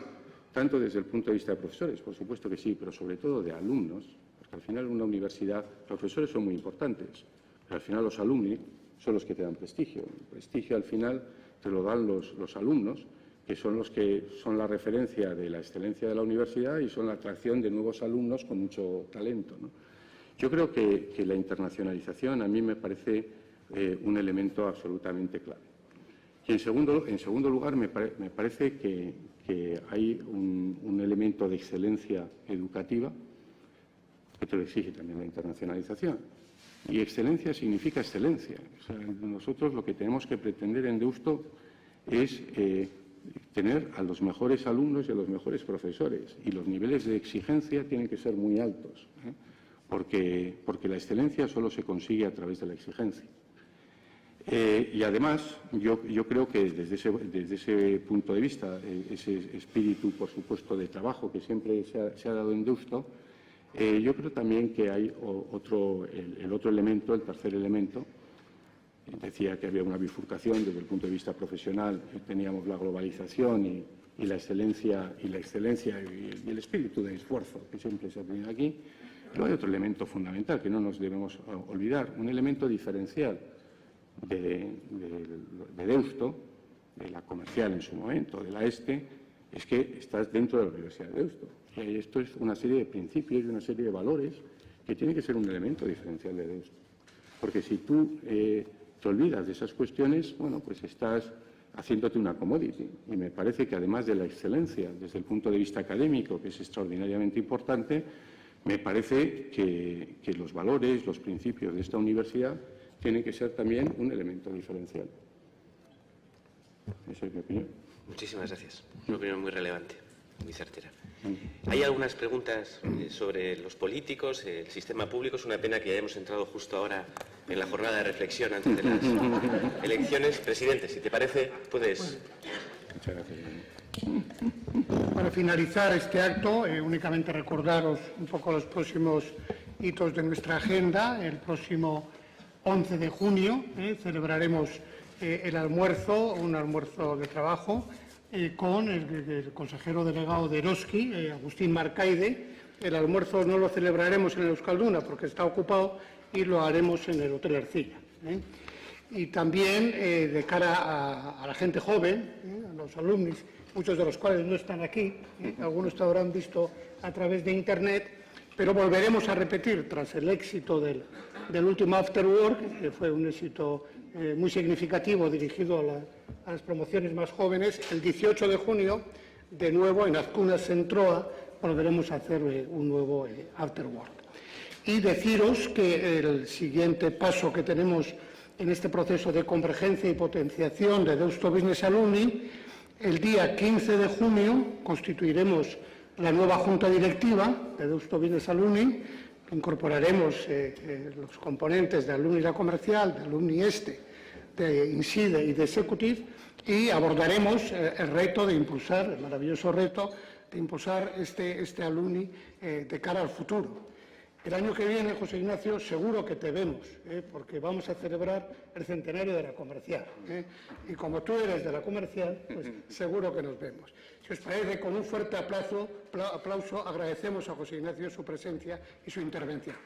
tanto desde el punto de vista de profesores, por supuesto que sí, pero sobre todo de alumnos, porque al final una universidad, los profesores son muy importantes, pero al final los alumni son los que te dan prestigio. El prestigio al final te lo dan los alumnos, que son la referencia de la excelencia de la universidad y son la atracción de nuevos alumnos con mucho talento, ¿no? Yo creo que la internacionalización a mí me parece un elemento absolutamente clave. Y en segundo lugar, me parece que hay un elemento de excelencia educativa que te lo exige también la internacionalización. Y excelencia significa excelencia. O sea, nosotros lo que tenemos que pretender en Deusto es tener a los mejores alumnos y a los mejores profesores. Y los niveles de exigencia tienen que ser muy altos, ¿eh? Porque la excelencia solo se consigue a través de la exigencia. Y además, yo creo que desde ese punto de vista, ese espíritu, por supuesto, de trabajo que siempre se ha dado en Deusto, yo creo también que hay el otro elemento, el tercer elemento. Decía que había una bifurcación desde el punto de vista profesional, teníamos la globalización y la excelencia y el espíritu de esfuerzo que siempre se ha tenido aquí. Pero hay otro elemento fundamental que no nos debemos olvidar, un elemento diferencial de Deusto, de la comercial en su momento, de la ESTE, es que estás dentro de la Universidad de Deusto. Y esto es una serie de principios y una serie de valores que tiene que ser un elemento diferencial de Deusto. Porque si tú te olvidas de esas cuestiones, bueno, pues estás haciéndote una commodity. Y me parece que además de la excelencia desde el punto de vista académico, que es extraordinariamente importante, me parece que los valores, los principios de esta universidad tienen que ser también un elemento diferencial. Esa es mi opinión. Muchísimas gracias. Una opinión muy relevante, muy certera. Hay algunas preguntas sobre los políticos, el sistema público. Es una pena que hayamos entrado justo ahora en la jornada de reflexión antes de las elecciones. Presidente, si te parece, puedes... Muchas gracias. Para finalizar este acto, únicamente recordaros un poco los próximos hitos de nuestra agenda. El próximo 11 de junio celebraremos el almuerzo, un almuerzo de trabajo, con el consejero delegado de Eroski, Agustín Marcaide. El almuerzo no lo celebraremos en el Euskalduna porque está ocupado y lo haremos en el Hotel Ercilla. Y también de cara a la gente joven, a los alumnos, muchos de los cuales no están aquí, algunos te habrán visto a través de Internet, pero volveremos a repetir, tras el éxito del último After Work, que fue un éxito muy significativo dirigido a las promociones más jóvenes, el 18 de junio, de nuevo en Azcuna Sentroa, volveremos a hacer un nuevo After Work. Y deciros que el siguiente paso que tenemos en este proceso de convergencia y potenciación de Deusto Business Alumni, el día 15 de junio constituiremos la nueva Junta Directiva de Deusto Business Alumni, incorporaremos los componentes de Alumni La Comercial, de Alumni de INSIDE y de Executive, y abordaremos el reto de impulsar, el maravilloso reto de impulsar este Alumni de cara al futuro. El año que viene, José Ignacio, seguro que te vemos, porque vamos a celebrar el centenario de la Comercial. Y como tú eres de la Comercial, pues seguro que nos vemos. Si os parece, con un fuerte aplauso agradecemos a José Ignacio su presencia y su intervención.